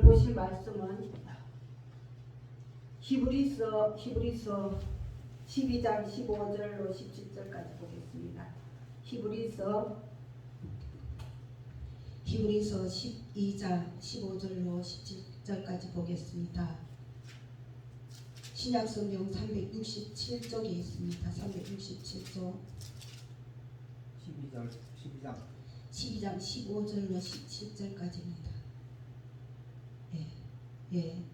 보실 말씀은 히브리서 12장 15절로 17절까지 보겠습니다. 히브리서 12장 15절로 17절까지 보겠습니다. 신약성경 367쪽에 있습니다. 367쪽 12장 15절로 17절까지입니다.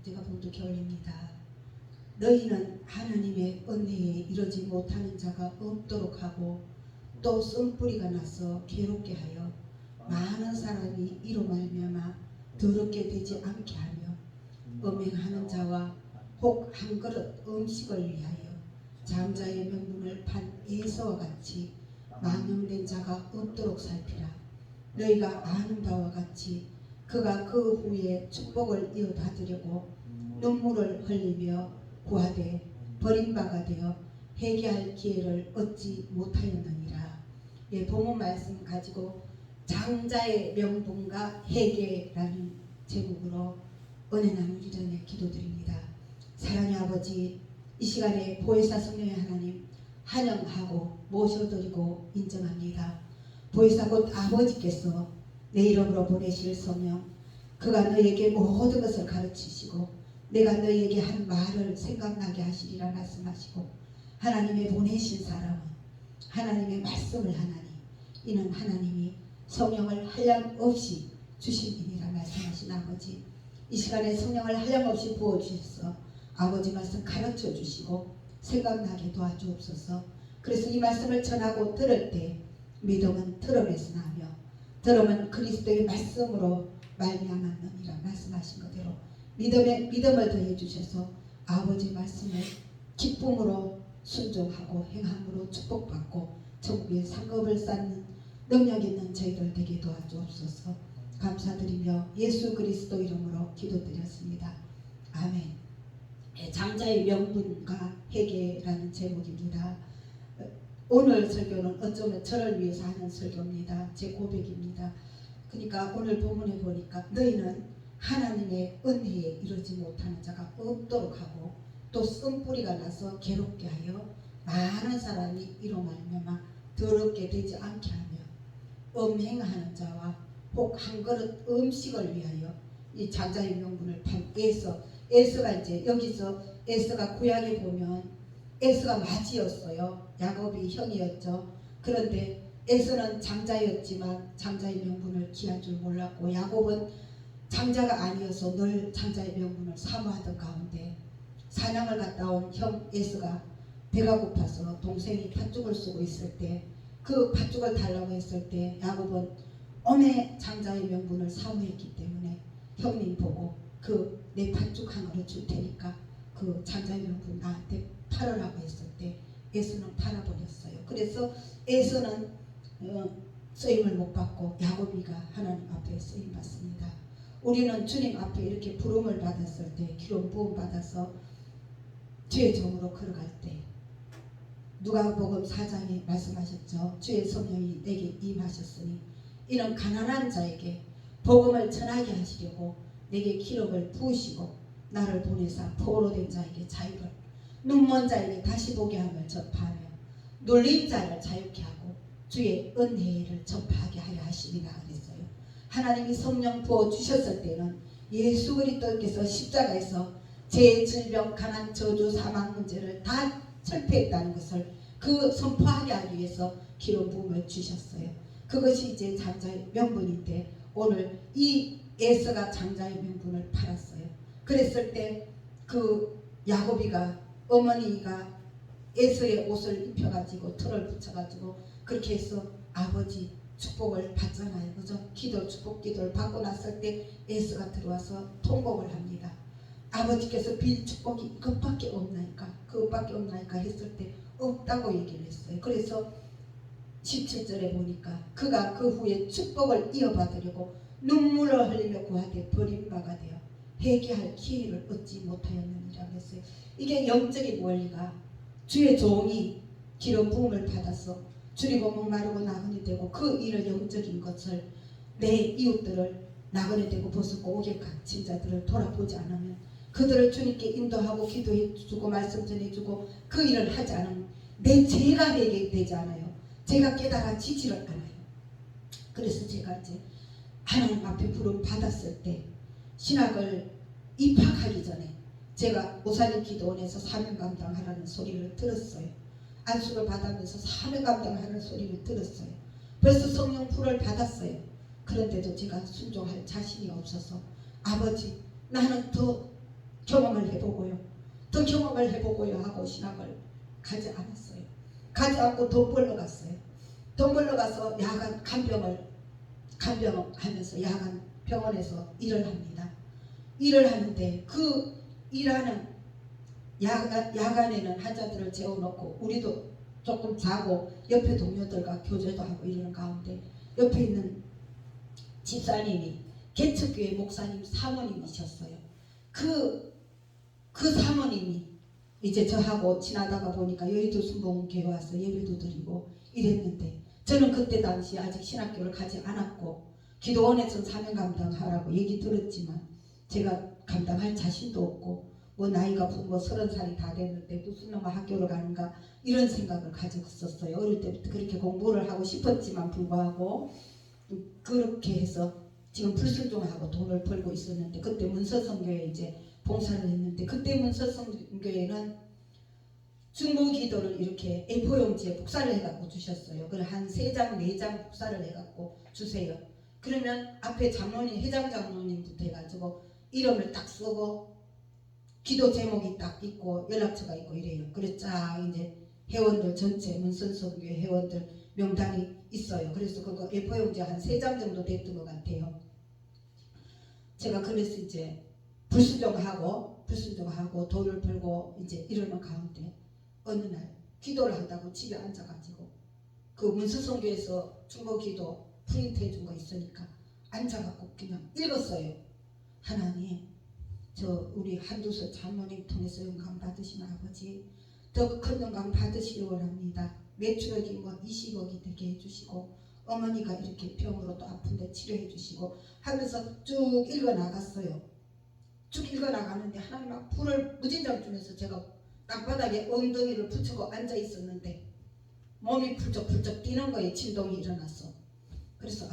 제가 봉독해 올립니다. 너희는 하나님의 은혜에 이르지 못하는 자가 없도록 하고 또 쓴뿌리가 나서 괴롭게 하여 많은 사람이 이로 말미암아 더럽게 되지 않게 하며 음행하는 자와 혹 한 그릇 음식을 위하여 장자의 명분을 판 에서와 같이 망령된 자가 없도록 살피라. 너희가 아는 바와 같이 그가 그 후에 축복을 이어받으려고 눈물을 흘리며 구하되 버림받아 되어 회개할 기회를 얻지 못하였느니라. 본문 말씀 가지고 장자의 명분과 회개라는 제목으로 은혜 나누기 전에 기도드립니다. 사랑의 아버지, 이 시간에 보혜사 성령의 하나님 환영하고 모셔드리고 인정합니다. 보혜사 곧 아버지께서 내 이름으로 보내실 성령, 그가 너에게 모든 것을 가르치시고 내가 너에게 한 말을 생각나게 하시리라 말씀하시고, 하나님의 보내신 사람은 하나님의 말씀을 하나니 이는 하나님이 성령을 한량없이 주심이니라 말씀하신 아버지, 이 시간에 성령을 한량없이 부어주셔서 아버지 말씀 가르쳐 주시고 생각나게 도와주옵소서. 그래서 이 말씀을 전하고 들을 때 믿음은 들음에서 나며 들음은 그리스도의 말씀으로 말미암았느니라 말씀하신 그대로 믿음을 더해 주셔서 아버지 말씀을 기쁨으로 순종하고 행함으로 축복받고 천국의 상급을 쌓는 능력 있는 저희들 되게 도와주옵소서. 감사드리며 예수 그리스도 이름으로 기도드렸습니다. 아멘. 장자의 명분과 회개라는 제목입니다. 오늘 설교는 어쩌면 저를 위해서 하는 설교입니다. 제 고백입니다. 그러니까 오늘 본문에 보니까 너희는 하나님의 은혜에 이르지 못하는 자가 없도록 하고 또 쓴뿌리가 나서 괴롭게 하여 많은 사람이 이로 말미암아 더럽게 되지 않게 하며 음행하는 자와 혹 한 그릇 음식을 위하여 이 장자의 명분을 판 에서가 이제 여기서 에서가 구약에 보면 에서가 맞이였어요. 야곱이 형이었죠. 그런데 에서는 장자였지만 장자의 명분을 기한 줄 몰랐고 야곱은 장자가 아니어서 늘 장자의 명분을 사모하던 가운데 사냥을 갔다 온 형 에서가 배가 고파서 동생이 팥죽을 쓰고 있을 때 그 팥죽을 달라고 했을 때 야곱은 엄해 장자의 명분을 사모했기 때문에 형님 보고 그 내 팥죽 하나를 줄 테니까 그 장자의 명분 나한테 팔으라고 했을 때 에서는 팔아버렸어요. 그래서 에서는 쓰임을 못 받고 야곱이가 하나님 앞에 쓰임 받습니다. 우리는 주님 앞에 이렇게 부름을 받았을 때 기름 부음 받아서 주의 종으로 걸어갈 때 누가복음 4장에 말씀하셨죠. 주의 성령이 내게 임하셨으니 이는 가난한 자에게 복음을 전하게 하시려고 내게 기름을 부으시고 나를 보내사 포로된 자에게 자유를, 눈먼 자에게 다시 보게 함을 전파하며 눌린 자를 자유케 하고 주의 은혜를 전파하게 하려 하시리라 그랬어요. 하나님이 성령 부어주셨을 때는 예수 그리스도께서 십자가에서 죄, 질병, 가난, 저주, 사망 문제를 다 철폐했다는 것을 그 선포하게 하기 위해서 기름 부음을 주셨어요. 그것이 이제 장자의 명분인데 오늘 이 에서가 장자의 명분을 팔았어요. 그랬을 때 그 야곱이가 어머니가 에서의 옷을 입혀가지고 털을 붙여가지고 그렇게 해서 아버지 축복을 받잖아요. 그죠? 축복 기도를 받고 났을 때 에서가 들어와서 통곡을 합니다. 아버지께서 빌 축복이 그것밖에 없나이까 했을 때 없다고 얘기를 했어요. 그래서 17절에 보니까 그가 그 후에 축복을 이어받으려고 눈물을 흘리며 구하되 버림받아 되어 회개할 기회를 얻지 못하였느니라 그랬어요. 이게 영적인 원리가 주의 종이 기름 부음을 받아서 줄이고 목마르고 나그네 되고 그 일을 영적인 것을 내 이웃들을 나그네 되고 벗고 오객한 친자들을 돌아보지 않으면, 그들을 주님께 인도하고 기도해 주고 말씀 전해주고 그 일을 하지 않으면 내 죄가 해결되지 않아요. 제가 깨달아지지를 않아요. 그래서 제가 이제 하나님 앞에 부름 받았을 때, 신학을 입학하기 전에 제가 오살림 기도원에서 사명 감당하라는 소리를 들었어요. 안수를 받으면서 사명 감당하는 소리를 들었어요. 그래서 성령 불을 받았어요. 그런데도 제가 순종할 자신이 없어서, 아버지 나는 더 경험을 해보고요, 더 경험을 해보고요 하고 신학을 가지 않았어요. 가지 않고 돈 벌러 갔어요. 돈 벌러 가서 야간 간병하면서 야간 병원에서 일을 합니다. 일을 하는데 그 일하는 야간에는 환자들을 재워놓고 우리도 조금 자고 옆에 동료들과 교제도 하고 이러는 가운데, 옆에 있는 집사님이 개척교회 목사님 사모님이셨어요. 그 사모님이 이제 저하고 지나다가 보니까 여의도 순복음교회 와서 예배도 드리고 이랬는데, 저는 그때 당시 아직 신학교를 가지 않았고 기도원에서 사명 감당하라고 얘기 들었지만 제가 감당할 자신도 없고, 뭐 나이가 뭐 30살이 다 됐는데 무슨 놈의 학교를 가는가 이런 생각을 가지고 있었어요. 어릴 때부터 그렇게 공부를 하고 싶었지만 불구하고 그렇게 해서 지금 불순종하고 돈을 벌고 있었는데, 그때 문서성교회 이제 봉사를 했는데, 그때 문서성교회는 중보기도를 이렇게 A4용지에 복사를 해갖고 주셨어요. 그걸 한 3장 4장 복사를 해갖고 주세요. 그러면 앞에 장로님, 회장 장로님부터 해가지고 이름을 딱 쓰고 기도 제목이 딱 있고 연락처가 있고 이래요. 그래서 쫙 이제 회원들 전체, 문선성교회 회원들 명단이 있어요. 그래서 그거 A4용지 한 3장 정도 됐던 것 같아요. 제가 그래서 이제 불순종하고 돈을 벌고 이제 이러는 가운데 어느 날 기도를 한다고 집에 앉아가지고 그 문서성교에서 중보기도 프린트 해준 거 있으니까 앉아갖고 그냥 읽었어요. 하나님, 저 우리 한두서 장모님 통해서 영광 받으신 아버지, 더 큰 영광 받으시기 원합니다. 매출액이 뭐 20억이 되게 해주시고, 어머니가 이렇게 병으로 또 아픈데 치료해 주시고 하면서 쭉 읽어 나갔어요. 쭉 읽어 나가는데 하나님 막 불을 무진장 주면서 제가 땅바닥에 엉덩이를 붙이고 앉아 있었는데 몸이 풀쩍풀쩍 뛰는 거에 진동이 일어났어. 그래서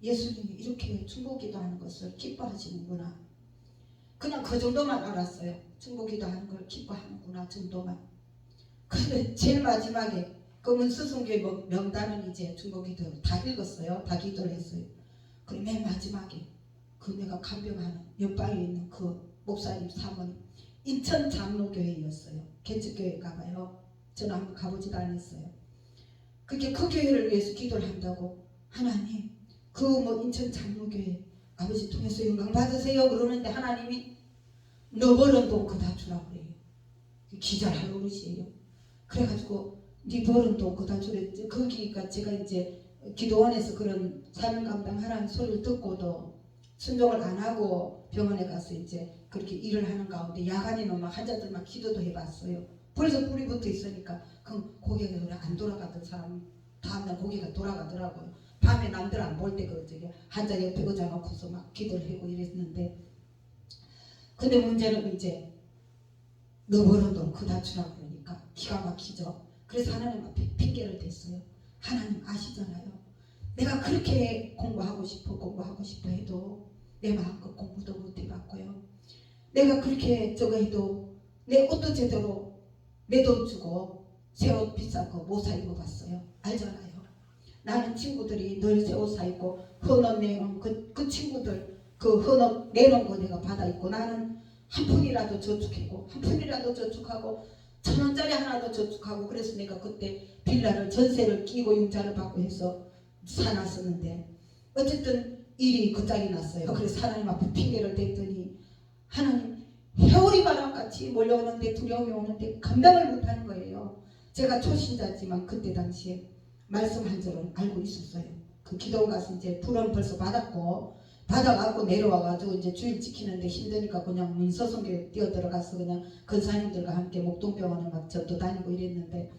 예수님이 이렇게 중보기도하는 것을 기뻐하시는구나. 그냥 그 정도만 알았어요. 중보기도하는 걸 기뻐하는구나 정도만. 근데 제일 마지막에 그 문서성교회 명단은 이제 중보기도 다 읽었어요. 다 기도를 했어요. 그리고 맨 마지막에 그 내가 간병하는 옆방에 있는 그 목사님 사모님, 인천 장로교회였어요. 개척교회인가 봐요. 저는 한번 가보지도 않았어요. 그게 그 교회를 위해서 기도를 한다고, 하나님 그 뭐 인천 장로교회 아버지 통해서 영광 받으세요 그러는데 하나님이 너 버는 돈 그다 주라고 그래요. 기절할 노릇이에요. 그래가지고 네 버는 돈 그다 주랬지. 거기가 제가 이제 기도원에서 그런 사명 감당하라는 소리를 듣고도 순종을 안 하고 병원에 가서 이제 그렇게 일을 하는 가운데 야간에는 막 환자들만 기도도 해봤어요. 벌써 불이 붙어 있으니까 그럼 고개가 안 돌아가던 사람 다음날 고개가 돌아가더라고요. 밤에 남들 안 볼 때 그 저기 환자 옆에 의자 놓고서 막 기도를 하고 이랬는데, 근데 문제는 이제 너 버는 돈 그다 주라고 그러니까 기가 막히죠. 그래서 하나님 앞에 핑계를 댔어요. 하나님 아시잖아요. 내가 그렇게 공부하고 싶어 해도 내 마음껏 공부도 못 해봤고요. 내가 그렇게 저거 해도 내 옷도 제대로 내 돈 주고 새 옷 비싼 거 못 사 입어봤어요. 알잖아요. 나는 친구들이 늘 새 옷 사 입고 헌옷 내놓은 그 친구들 그 헌옷 내놓은 거 내가 받아 입고, 나는 한 푼이라도 저축하고 1,000원짜리 하나도 저축하고, 그래서 내가 그때 빌라를 전세를 끼고 융자를 받고 해서 사놨었는데 어쨌든 일이 그 짝이 났어요. 그래서 하나님 앞에 핑계를 댔더니 하나님 해오리 바람같이 몰려오는데 두려움이 오는데 감당을 못하는 거예요. 제가 초신자지만 그때 당시에 말씀한 줄은 알고 있었어요. 그 기도 가서 이제 불은 벌써 받아갖고 내려와가지고 이제 주일 지키는데 힘드니까 그냥 문서성교에 뛰어들어가서 그냥 근사님들과 함께 목동병원에 막 저도 다니고 이랬는데,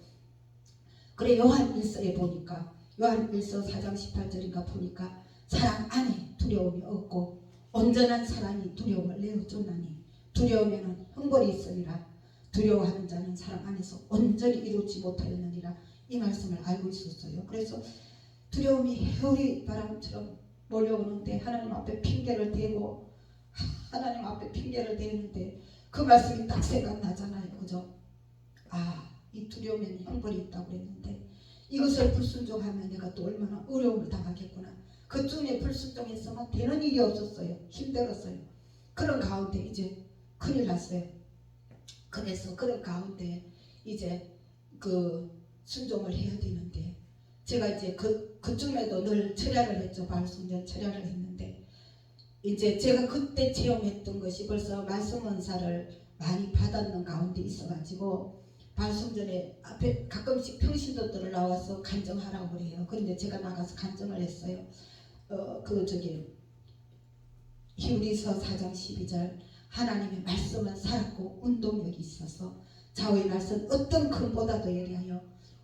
그래 요한일서에 보니까 요한일서 4장 18절인가 보니까 사랑 안에 두려움이 없고 온전한 사랑이 두려움을 내어쫓나니 두려우면 형벌이 있으니라. 두려워하는 자는 사랑 안에서 온전히 이루지 못하였느니라. 이 말씀을 알고 있었어요. 그래서 두려움이 해오리 바람처럼 몰려오는데 하나님 앞에 핑계를 대고 하나님 앞에 핑계를 대는데 그 말씀이 딱 생각나잖아요. 그죠? 이 두려움에는 형벌이 있다고 그랬는데 이것을 불순종하면 내가 또 얼마나 어려움을 당하겠구나. 그중에 불순종해서만 되는 일이 없었어요. 힘들었어요. 그런 가운데 이제 큰일 났어요. 그래서 그런 가운데 이제 그 순종을 해야 되는데 제가 이제 그쯤에도 늘 철야를 했죠. 바울순전 철야를 했는데 이제 제가 그때 체험했던 것이 벌써 말씀 은사를 많이 받았는 가운데 있어가지고 바울순전에 앞에 가끔씩 평신도들을 나와서 간증하라고 그래요. 그런데 제가 나가서 간증을 했어요. 히브리서 4장 12절 하나님의 말씀은 살았고 운동력이 있어서 좌우의 말씀 어떤 금보다도 예리하여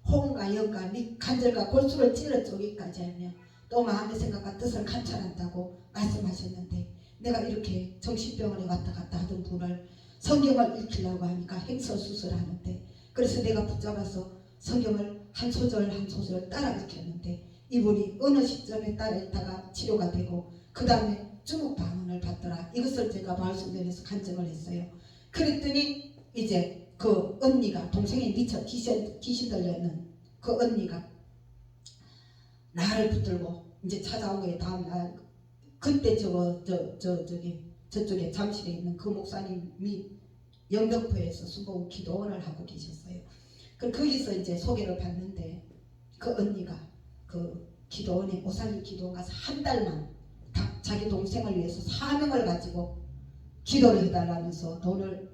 호흡과 영과 및 관절과 골수를 찔러 쪼기까지 하며 또 마음의 생각과 뜻을 감찰한다고 말씀하셨는데 내가 이렇게 정신병원에 왔다 갔다 하던 분을 성경을 읽히려고 하니까 행설수설하는데 그래서 내가 붙잡아서 성경을 한 소절 한 소절 따라 읽혔는데 이분이 어느 시점에 따라 읽다가 치료가 되고 그 다음에 중국 방언을 받더라. 이것을 제가 바울순전에서 간증을 했어요. 그랬더니 이제 그 언니가 동생이 미쳐 귀신 들려있는 그 언니가 나를 붙들고 이제 찾아온 거예요. 다음날 그때 저쪽에 잠실에 있는 그 목사님이 영덕포에서 순복 기도원을 하고 계셨어요. 거기서 이제 소개를 받는데 그 언니가 그 기도원에 오살리 기도원 가서 한 달만 자기 동생을 위해서 사명을 가지고 기도를 해달라면서 돈을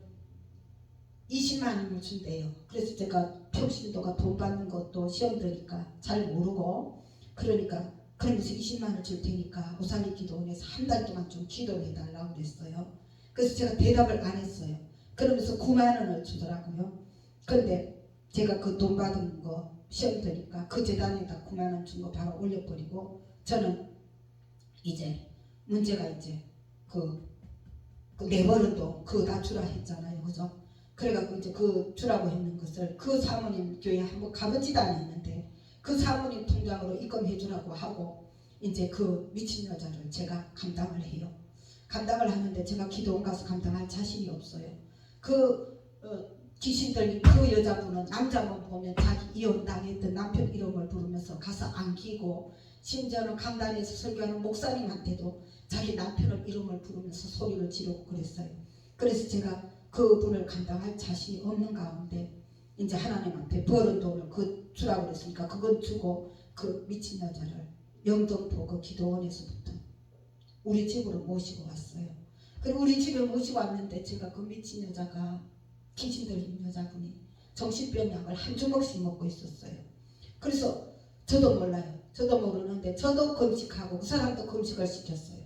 20만 원을 준대요. 그래서 제가 평신도가 돈 받는 것도 시험 드니까 잘 모르고 그러면서 20만 원을 줄 테니까 오살리 기도원에서 한 달 동안 좀 기도를 해달라고 그랬어요. 그래서 제가 대답을 안 했어요. 그러면서 9만 원을 주더라고요. 그런데 제가 그 돈 받은 거 시험 드니까 그 재단에다 9만 원 준 거 바로 올려버리고 저는 이제 문제가 이제 그 내버린 돈 그거 다 주라 했잖아요. 그죠? 그래갖고 이제 그 주라고 했는 것을 그 사모님 교회 한번 가보지도 않았는데 그 사모님 통장으로 입금해 주라고 하고 이제 그 미친 여자를 제가 감당을 해요. 감당을 하는데 제가 기도원 가서 감당할 자신이 없어요. 귀신 들린 그 여자분은 남자만 보면 자기 이혼당했던 남편 이름을 부르면서 가서 안기고 심지어는 강단에서 설교하는 목사님한테도 자기 남편의 이름을 부르면서 소리를 지르고 그랬어요. 그래서 제가 그분을 감당할 자신이 없는 가운데 이제 하나님한테 벌은 돈을 그 주라고 그랬으니까 그건 주고 그 미친 여자를 영등포 그 기도원에서부터 우리 집으로 모시고 왔어요. 그리고 우리 집에 모시고 왔는데 제가 그 미친 여자가 귀신 들린 여자분이 정신병 약을 한 주먹씩 먹고 있었어요. 그래서 저도 몰라요. 저도 모르는데 저도 금식하고 그 사람도 금식을 시켰어요.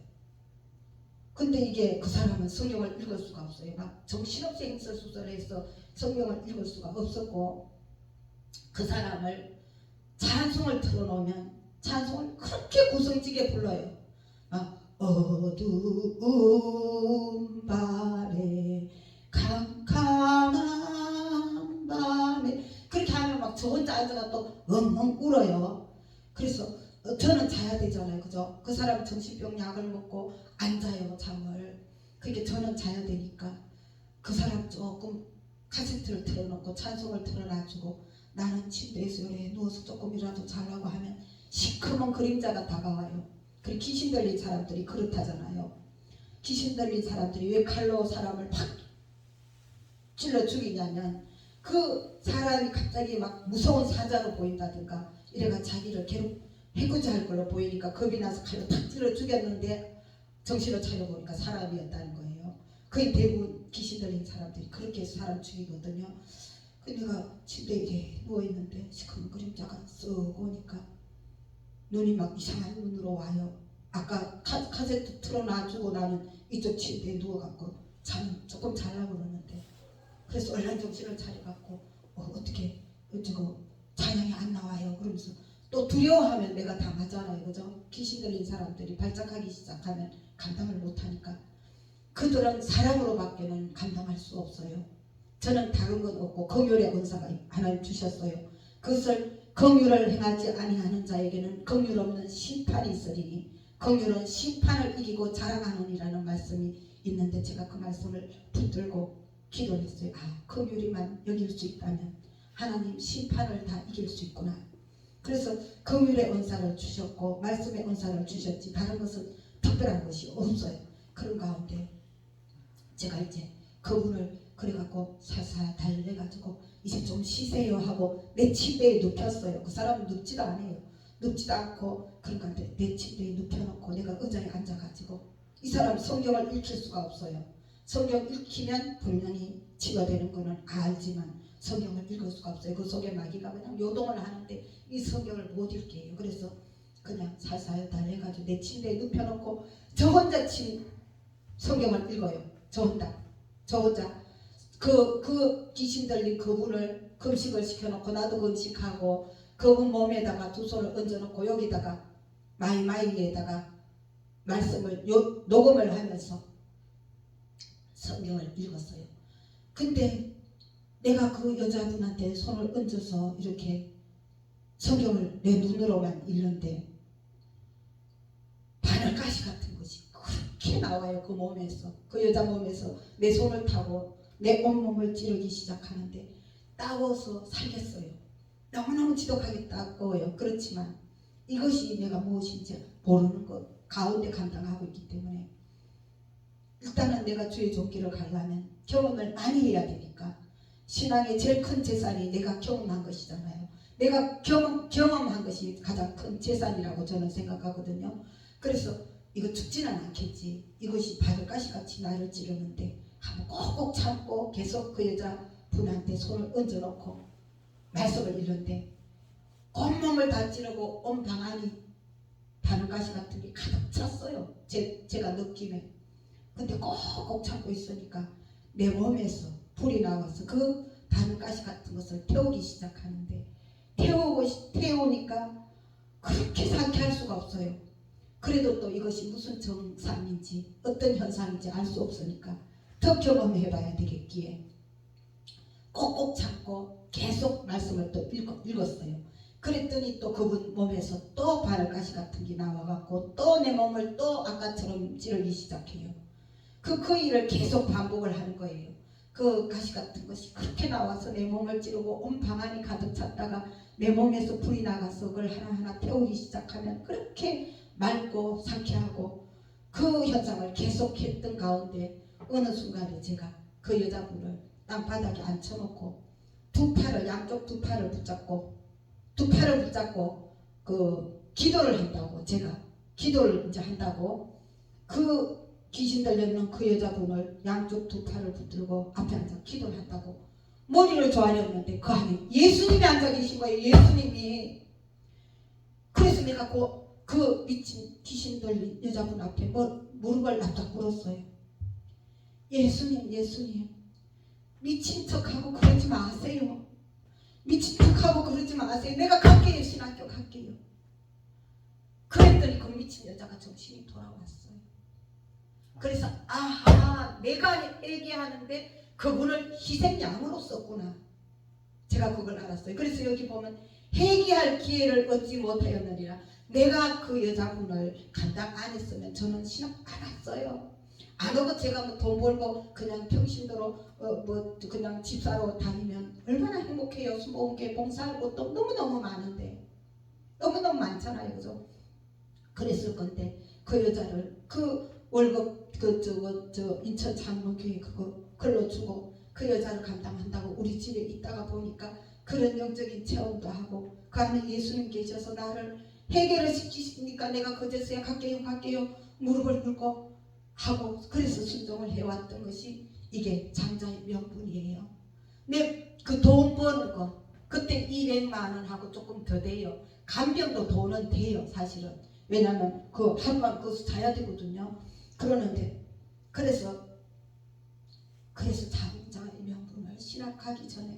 근데 이게 그 사람은 성경을 읽을 수가 없어요. 막 정신없이 행설수설해서 성경을 읽을 수가 없었고 그 사람을 찬송을 틀어놓으면 찬송을 그렇게 구성지게 불러요. 어두운 밤에 캄캄한 밤에 그렇게 하면 막 저 혼자 앉아가 또 엉엉 울어요. 그래서 저는 자야 되잖아요. 그죠? 그 사람 정신병 약을 먹고 앉아요. 잠을. 그게 저는 자야 되니까 그 사람 조금 카세트를 틀어놓고 찬송을 틀어놔주고 나는 침대에서 요래 누워서 조금이라도 자려고 하면 시커먼 그림자가 다가와요. 그리고 귀신 들린 사람들이 그렇다잖아요. 귀신 들린 사람들이 왜 칼로 사람을 팍 찔러 죽이냐면 그 사람이 갑자기 막 무서운 사자로 보인다든가 이래가 자기를 해코지 할 걸로 보이니까 겁이 나서 칼로 탁 찔러 죽였는데 정신을 차려보니까 사람이었다는 거예요. 거의 대부분 귀신 들린 사람들이 그렇게 해서 사람 죽이거든요. 그 내가 침대에 이렇게 누워있는데 시커먼 그림자가 쓱 오니까 눈이 막 이상한 눈으로 와요. 아까 카세트 틀어놔주고 나는 이쪽 침대에 누워갖고 조금 자려고 그러는데 그래서 얼른 정신을 차려갖고 어떻게 저거 찬양이 안 나와요. 그러면서 또 두려워하면 내가 당하잖아요. 그죠? 귀신 들린 사람들이 발작하기 시작하면 감당을 못하니까 그들은 사랑으로 밖에는 감당할 수 없어요. 저는 다른 건 없고 긍휼의 은사가 하나님 주셨어요. 그것을 긍휼을 행하지 아니하는 자에게는 긍휼 없는 심판이 있으리니 긍휼은 심판을 이기고 자랑하느니라는 말씀이 있는데 제가 그 말씀을 붙들고 기도를 했어요. 아, 긍휼이만 여길 수 있다면 하나님 심판을 다 이길 수 있구나. 그래서 긍휼의 은사를 주셨고 말씀의 은사를 주셨지 다른 것은 특별한 것이 없어요. 그런 가운데 제가 이제 그분을 그래갖고 살살 달래가지고 이제 좀 쉬세요 하고 내 침대에 눕혔어요. 그 사람은 눕지도 않아요. 눕지도 않고 그러니까 내 침대에 눕혀놓고 내가 의자에 앉아가지고 이 사람 성경을 읽힐 수가 없어요. 성경 읽히면 분명히 치료되는 거는 알지만 성경을 읽을 수가 없어요. 그 속에 마귀가 그냥 요동을 하는데 이 성경을 못 읽게요. 그래서 그냥 살살 달래가지고 내 침대에 눕혀놓고 저 혼자 성경을 읽어요. 저 혼자 그 귀신 들린 그분을 금식을 시켜놓고 나도 금식하고 그분 몸에다가 두 손을 얹어놓고 여기다가 마이마이에다가 말씀을 녹음을 하면서 성경을 읽었어요. 근데 내가 그 여자분한테 손을 얹어서 이렇게 성경을 내 눈으로만 읽는데 바늘가시 같은 것이 그렇게 나와요. 그 몸에서 그 여자 몸에서 내 손을 타고 내 온몸을 찌르기 시작하는데 따가워서 살겠어요. 너무너무 지독하게 따가워요. 그렇지만 이것이 내가 무엇인지 모르는 것 가운데 감당하고 있기 때문에 일단은 내가 주의 종기를 가려면 경험을 많이 해야 되니까 신앙의 제일 큰 재산이 내가 경험한 것이잖아요. 내가 경험한 것이 가장 큰 재산이라고 저는 생각하거든요. 그래서 이거 죽지는 않겠지. 이것이 바늘가시같이 나를 찌르는데 한번 꼭꼭 참고 계속 그 여자분한테 손을 얹어놓고 말씀을 읽는데 온몸을 다 찌르고 온 방안이 바늘가시 같은 게 가득 찼어요. 제가 느낌에. 근데 꼭꼭 참고 있으니까 내 몸에서 불이 나와서 그 바늘가시 같은 것을 태우기 시작하는데 태우니까 그렇게 상쾌할 수가 없어요. 그래도 또 이것이 무슨 증상인지 어떤 현상인지 알 수 없으니까 더 경험해봐야 되겠기에 꼭꼭 참고 계속 말씀을 또 읽었어요. 그랬더니 또 그분 몸에서 또 바늘가시 같은 게 나와갖고 또 내 몸을 또 아까처럼 찌르기 시작해요. 그 일을 계속 반복을 하는 거예요. 그 가시 같은 것이 그렇게 나와서 내 몸을 찌르고 온 방안이 가득 찼다가 내 몸에서 불이 나가서 그걸 하나하나 태우기 시작하면 그렇게 맑고 상쾌하고 그 현상을 계속했던 가운데 어느 순간에 제가 그 여자분을 땅바닥에 앉혀놓고 양쪽 두 팔을 붙잡고 그 기도를 한다고 제가 기도를 이제 한다고 그 귀신 들렸는 그 여자분을 양쪽 두 팔을 붙들고 앞에 앉아 기도를 한다고 머리를 조아렸는데 그 안에 예수님이 앉아 계신 거예요. 예수님이. 그래서 내가 그 미친 귀신 들린 여자분 앞에 무릎을 납작 꿇었어요. 예수님 미친 척하고 그러지 마세요. 미친 척하고 그러지 마세요. 내가 갈게요. 신학교 갈게요. 그랬더니 그 미친 여자가 정신이 돌아왔어요. 그래서 아하 내가 얘기하는데 그분을 희생양으로 썼구나. 제가 그걸 알았어요. 그래서 여기 보면 회개할 기회를 얻지 못하였느니라. 내가 그 여자분을 감당 안 했으면 저는 신학 안 왔어요. 안 오고 제가 뭐 돈 벌고 그냥 평신도로 그냥 집사로 다니면 얼마나 행복해요. 수목회 봉사할 것도 너무너무 많은데 너무너무 많잖아요. 그죠? 그랬을 건데 그 여자를 그 월급 저 인천 장로교회 그거 글로 주고 그 여자를 감당한다고 우리 집에 있다가 보니까 그런 영적인 체험도 하고 그 안에 예수님 계셔서 나를 해결을 시키시니까 내가 그제서야 갈게요 무릎을 꿇고 하고 그래서 순종을 해왔던 것이 이게 장자의 명분이에요. 내 그 돈 버는 거 그때 200만 원하고 조금 더 돼요. 간병도 돈은 돼요 사실은. 왜냐하면 그 하루만 그것을 자야 되거든요. 그러는데 그래서 장자의 명분을 신학하기 전에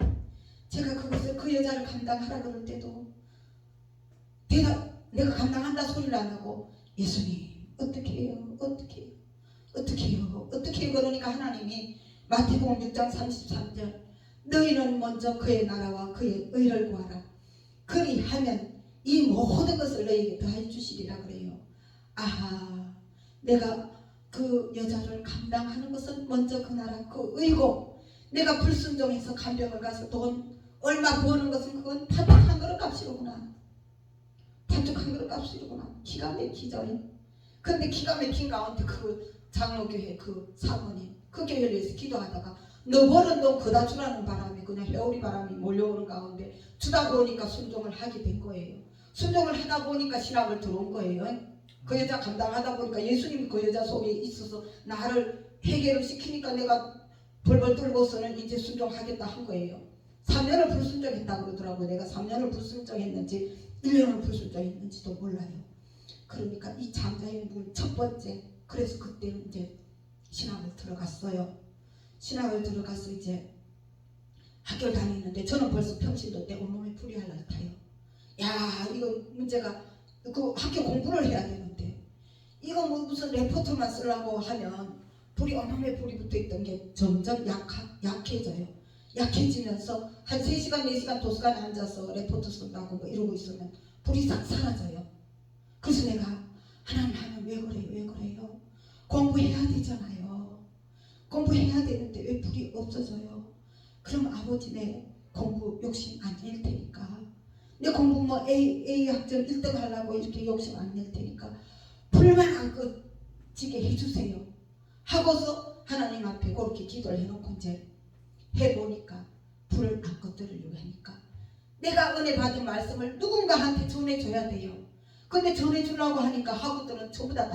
제가 그것을 그 여자를 감당하라 그럴 때도 대답 내가 감당한다 소리를 안 하고 예수님 어떻게 해요? 어떻게 해요? 어떻게 해요? 어떻게 해요? 그러니까 하나님이 마태복음 6장 33절 너희는 먼저 그의 나라와 그의 의를 구하라. 그리하면 이 모든 것을 너희에게 더해 주시리라 그래요. 아하, 내가 그 여자를 감당하는 것은 먼저 그 나라 그 의고 내가 불순종해서 간병을 가서 돈 얼마 버는 것은 그건 팥죽 한 그릇 값이로구나. 팥죽 한 그릇 값이로구나. 기가 막히죠. 근데 기가 막힌 가운데 그 장로교회 그 사모님 그 교회를 위해서 기도하다가 너 버는 돈 그다 주라는 바람에 그냥 회오리 바람이 몰려오는 가운데 주다 보니까 순종을 하게 된 거예요. 순종을 하다 보니까 신학을 들어온 거예요. 그 여자 감당하다 보니까 예수님이 그 여자 속에 있어서 나를 해결을 시키니까 내가 벌벌 떨고서는 이제 순종하겠다 한 거예요. 3년을 불순종했다 그러더라고요. 내가 3년을 불순종했는지 1년을 불순종했는지도 몰라요. 그러니까 이 장자연분 첫 번째 그래서 그때 이제 신학을 들어갔어요. 신학을 들어가서 이제 학교를 다니는데 저는 벌써 평신도 때 온몸에 불이 할라타요. 야 이거 문제가 그 학교 공부를 해야 되는데 이거 뭐 무슨 레포트만 쓰려고 하면 불이 온몸에 불이 붙어있던 게 점점 약해져요. 약해지면서 한 3시간 4시간 도서관에 앉아서 레포트 쓴다고 뭐 이러고 있으면 불이 싹 사라져요. 그래서 내가 하나님 왜 그래요? 왜 그래요? 공부해야 되잖아요. 공부해야 되는데 왜 불이 없어져요? 그럼 아버지 내 공부 욕심 안 낼 테니까 내 공부 뭐 A 학점 1등 하려고 이렇게 욕심 안 낼 테니까 불만 안 꺼지게 해주세요 하고서 하나님 앞에 그렇게 기도를 해놓고 이제 해보니까 불을 안 꺼뜨리려고 하니까 내가 은혜 받은 말씀을 누군가한테 전해줘야 돼요. 근데 전해주려고 하니까 학우들은 전부 다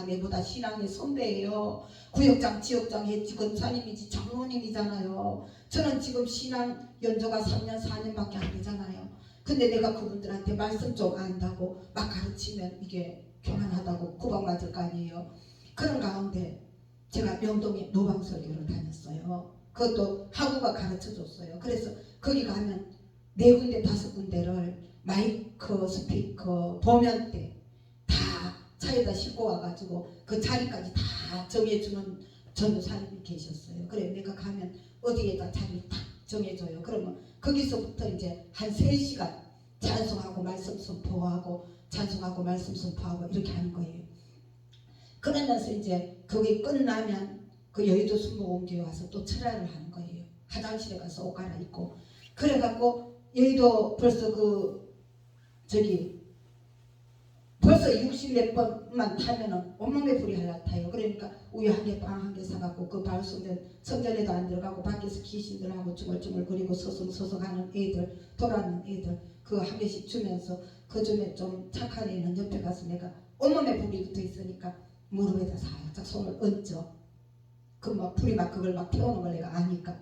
내보다 신앙의 선배예요. 구역장 지역장 해지 권사님이지 장로님이잖아요. 저는 지금 신앙 연조가 3년 4년밖에 안 되잖아요. 근데 내가 그분들한테 말씀 좀 안다고 막 가르치면 이게 교만하다고 구박맞을 거 아니에요. 그런 가운데 제가 명동에 노방설교를 다녔어요. 그것도 학우가 가르쳐줬어요. 그래서 거기 가면 4군데 5군데를 마이크, 스피커, 도면대 다 차에다 싣고 와가지고 그 자리까지 다 정해주는 전도사님이 계셨어요. 그래 내가 가면 어디에다 자리를 딱 정해줘요. 그러면 거기서부터 이제 한 3시간 찬송하고 말씀 선포하고 찬송하고 말씀 선포하고 이렇게 하는 거예요. 그러면서 이제 거기 끝나면 그 여의도 순복음교회 와서 또 철야를 하는 거예요. 화장실에 가서 옷 갈아입고 그래갖고 여의도 벌써 벌써 60몇 번만 타면은 온몸에 불이 할라타요. 그러니까 우유 한 개 빵 한 개 사갖고 그 성전에도 안 들어가고 밖에서 귀신들하고 중얼중얼거리고 서성서성하는 애들 돌아는 애들 그거 한 개씩 주면서 그 중에 좀 착한 애는 옆에 가서 내가 온몸에 불이 붙어 있으니까 무릎에다 살짝 손을 얹죠. 그 막 불이 막 그걸 막 태우는 걸 내가 아니까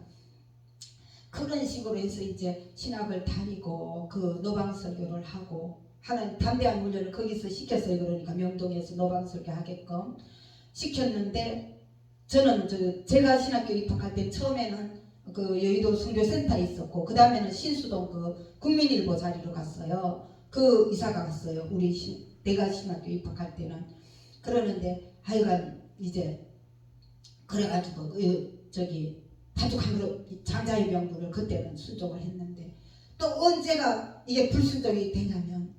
그런 식으로 해서 이제 신학을 다니고 그 노방설교를 하고 하나님 담대한 훈련을 거기서 시켰어요. 그러니까 명동에서 노방설교 하게끔 시켰는데 저는 제가 신학교 입학할 때 처음에는 그 여의도 선교센터에 있었고 그 다음에는 신수동 그 국민일보 자리로 갔어요. 그 이사가 갔어요. 내가 신학교 입학할 때는. 그러는데 하여간 이제 그래가지고 파죽 한 그릇 장자의 명분을 그때는 순종을 했는데 또 언제가 이게 불순종이 되냐면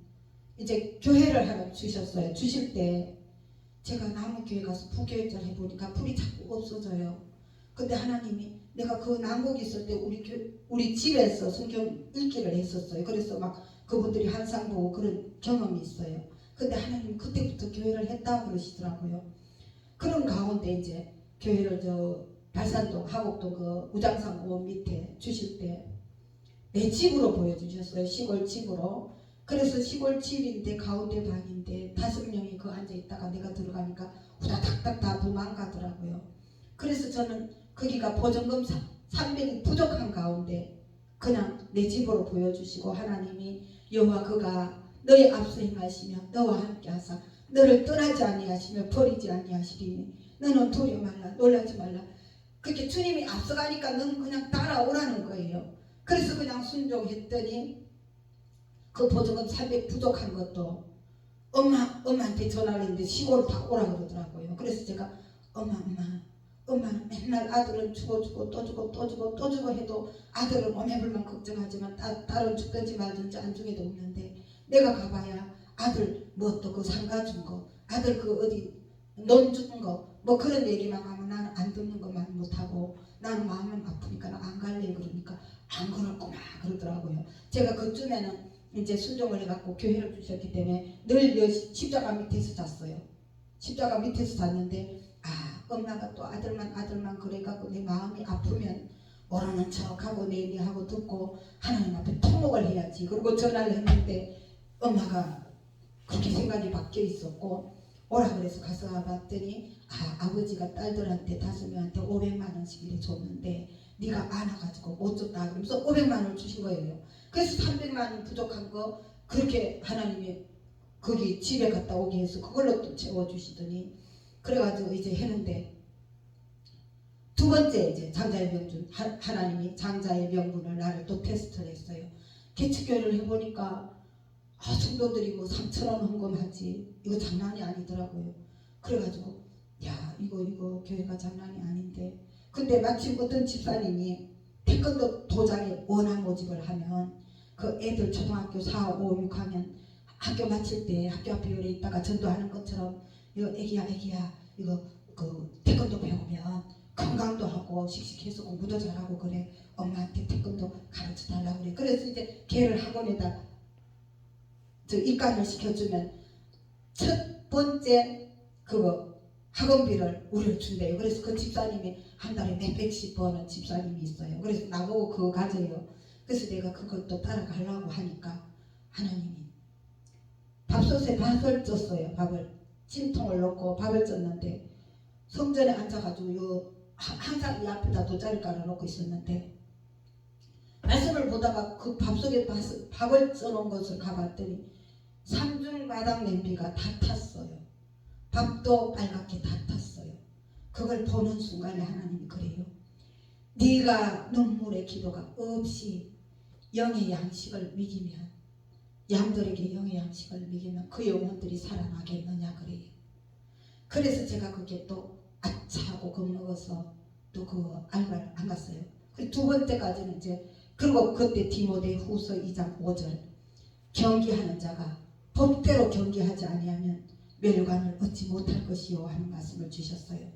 이제 교회를 하나 주셨어요. 주실 때 제가 남원교회 가서 부교육절 해보니까 불이 자꾸 없어져요. 근데 하나님이 내가 그 남곡 있을 때 우리 집에서 성경 읽기를 했었어요. 그래서 막 그분들이 한상 보고 그런 경험이 있어요. 근데 하나님 그때부터 교회를 했다 그러시더라고요. 그런 가운데 이제 교회를 발산동 하곡동 그 우장산 원 밑에 주실 때 내 집으로 보여주셨어요. 시골 집으로. 그래서 시골 집인데 가운데 방인데 5명이 그 앉아있다가 내가 들어가니까 후다닥닥 다 도망가더라고요. 그래서 저는 거기가 보증금 300이 부족한 가운데 그냥 내 집으로 보여주시고 하나님이 여호와 그가 너의 앞서 행하시며 너와 함께 하사 너를 떠나지 아니하시며 버리지 아니하시리니 너는 두려워 말라 놀라지 말라. 그렇게 주님이 앞서가니까 너는 그냥 따라오라는 거예요. 그래서 그냥 순종했더니 그 보조금 300 부족한 것도 엄마한테 전화를 했는데 시골 다 오라 그러더라고요. 그래서 제가 엄마는 맨날 아들은 주고 또 주고 해도 아들은 오매불만 걱정하지만 딸은 죽든지 말든지 안중에도 없는데 내가 가봐야 아들 뭐 또 그 상가 준 거, 아들 그 어디 논 준 거 뭐 그런 얘기만 하면 나는 안 듣는 것만 못하고 나는 마음은 아프니까 안 갈래 그러니까 안 그럴구나 그러더라고요. 제가 그쯤에는 이제 순종을 해갖고 교회를 주셨기 때문에 늘 십자가 밑에서 잤어요. 십자가 밑에서 잤는데 엄마가 또 아들만 그래갖고 내 마음이 아프면 오라는 척하고 내니하고 듣고 하나님 앞에 통곡을 해야지. 그리고 전화를 했는데 엄마가 그렇게 생각이 바뀌어 있었고 오라 그래서 가서 봤더니 아버지가 딸들한테 5명한테 500만 원씩 이래 줬는데 네가 안 와가지고 못 줬다 그러면서 500만 원을 주신 거예요. 그래서 300만 원 부족한 거 그렇게 하나님이 거기 집에 갔다 오게 해서 그걸로 또 채워주시더니 그래가지고 이제 했는데 두 번째 이제 장자의 명분 하나님이 장자의 명분을 나를 또 테스트를 했어요. 개척교회를 해보니까 성도들이 뭐 3,000원 헌금하지 이거 장난이 아니더라고요. 그래가지고 야 이거 교회가 장난이 아닌데 근데 마침 어떤 집사님이 태권도 도장에 원화 모집을 하면 그 애들 초등학교 4, 5, 6학년 학교 마칠 때 학교 앞에 요래 있다가 전도하는 것처럼 이거 애기야 이거 그 태권도 배우면 건강도 하고 씩씩해서 공부도 잘하고 그래 엄마한테 태권도 가르쳐 달라고 그래. 그래서 이제 걔를 학원에다 입관을 시켜주면 첫 번째 그거 학원비를 우리를 준대요. 그래서 그 집사님이 한 달에 몇백씩 버는 집사님이 있어요. 그래서 나보고 그거 가져요. 그래서 내가 그것도 따라가려고 하니까 하나님이 밥솥에 밥을 쪘어요. 밥을 찜통을 넣고 밥을 쪘는데 성전에 앉아가지고 항상 이 앞에다 돗자리 깔아놓고 있었는데 말씀을 보다가 그 밥 속에 밥을 쪄놓은 것을 가봤더니 삼중마당 냄비가 다 탔어요. 밥도 빨갛게 다 탔어요. 그걸 보는 순간에 하나님이 그래요. 네가 눈물의 기도가 없이 영의 양식을 먹이면 양들에게 영의 양식을 먹이면 그 영혼들이 살아나겠느냐 그래요. 그래서 제가 그게 또 아차하고 겁먹어서 또 그 알바를 안 갔어요. 그리고 두 번째까지는 이제 그리고 그때 디모데후서 2장 5절 경기하는 자가 법대로 경기하지 아니하면 멸관을 얻지 못할 것이요 하는 말씀을 주셨어요.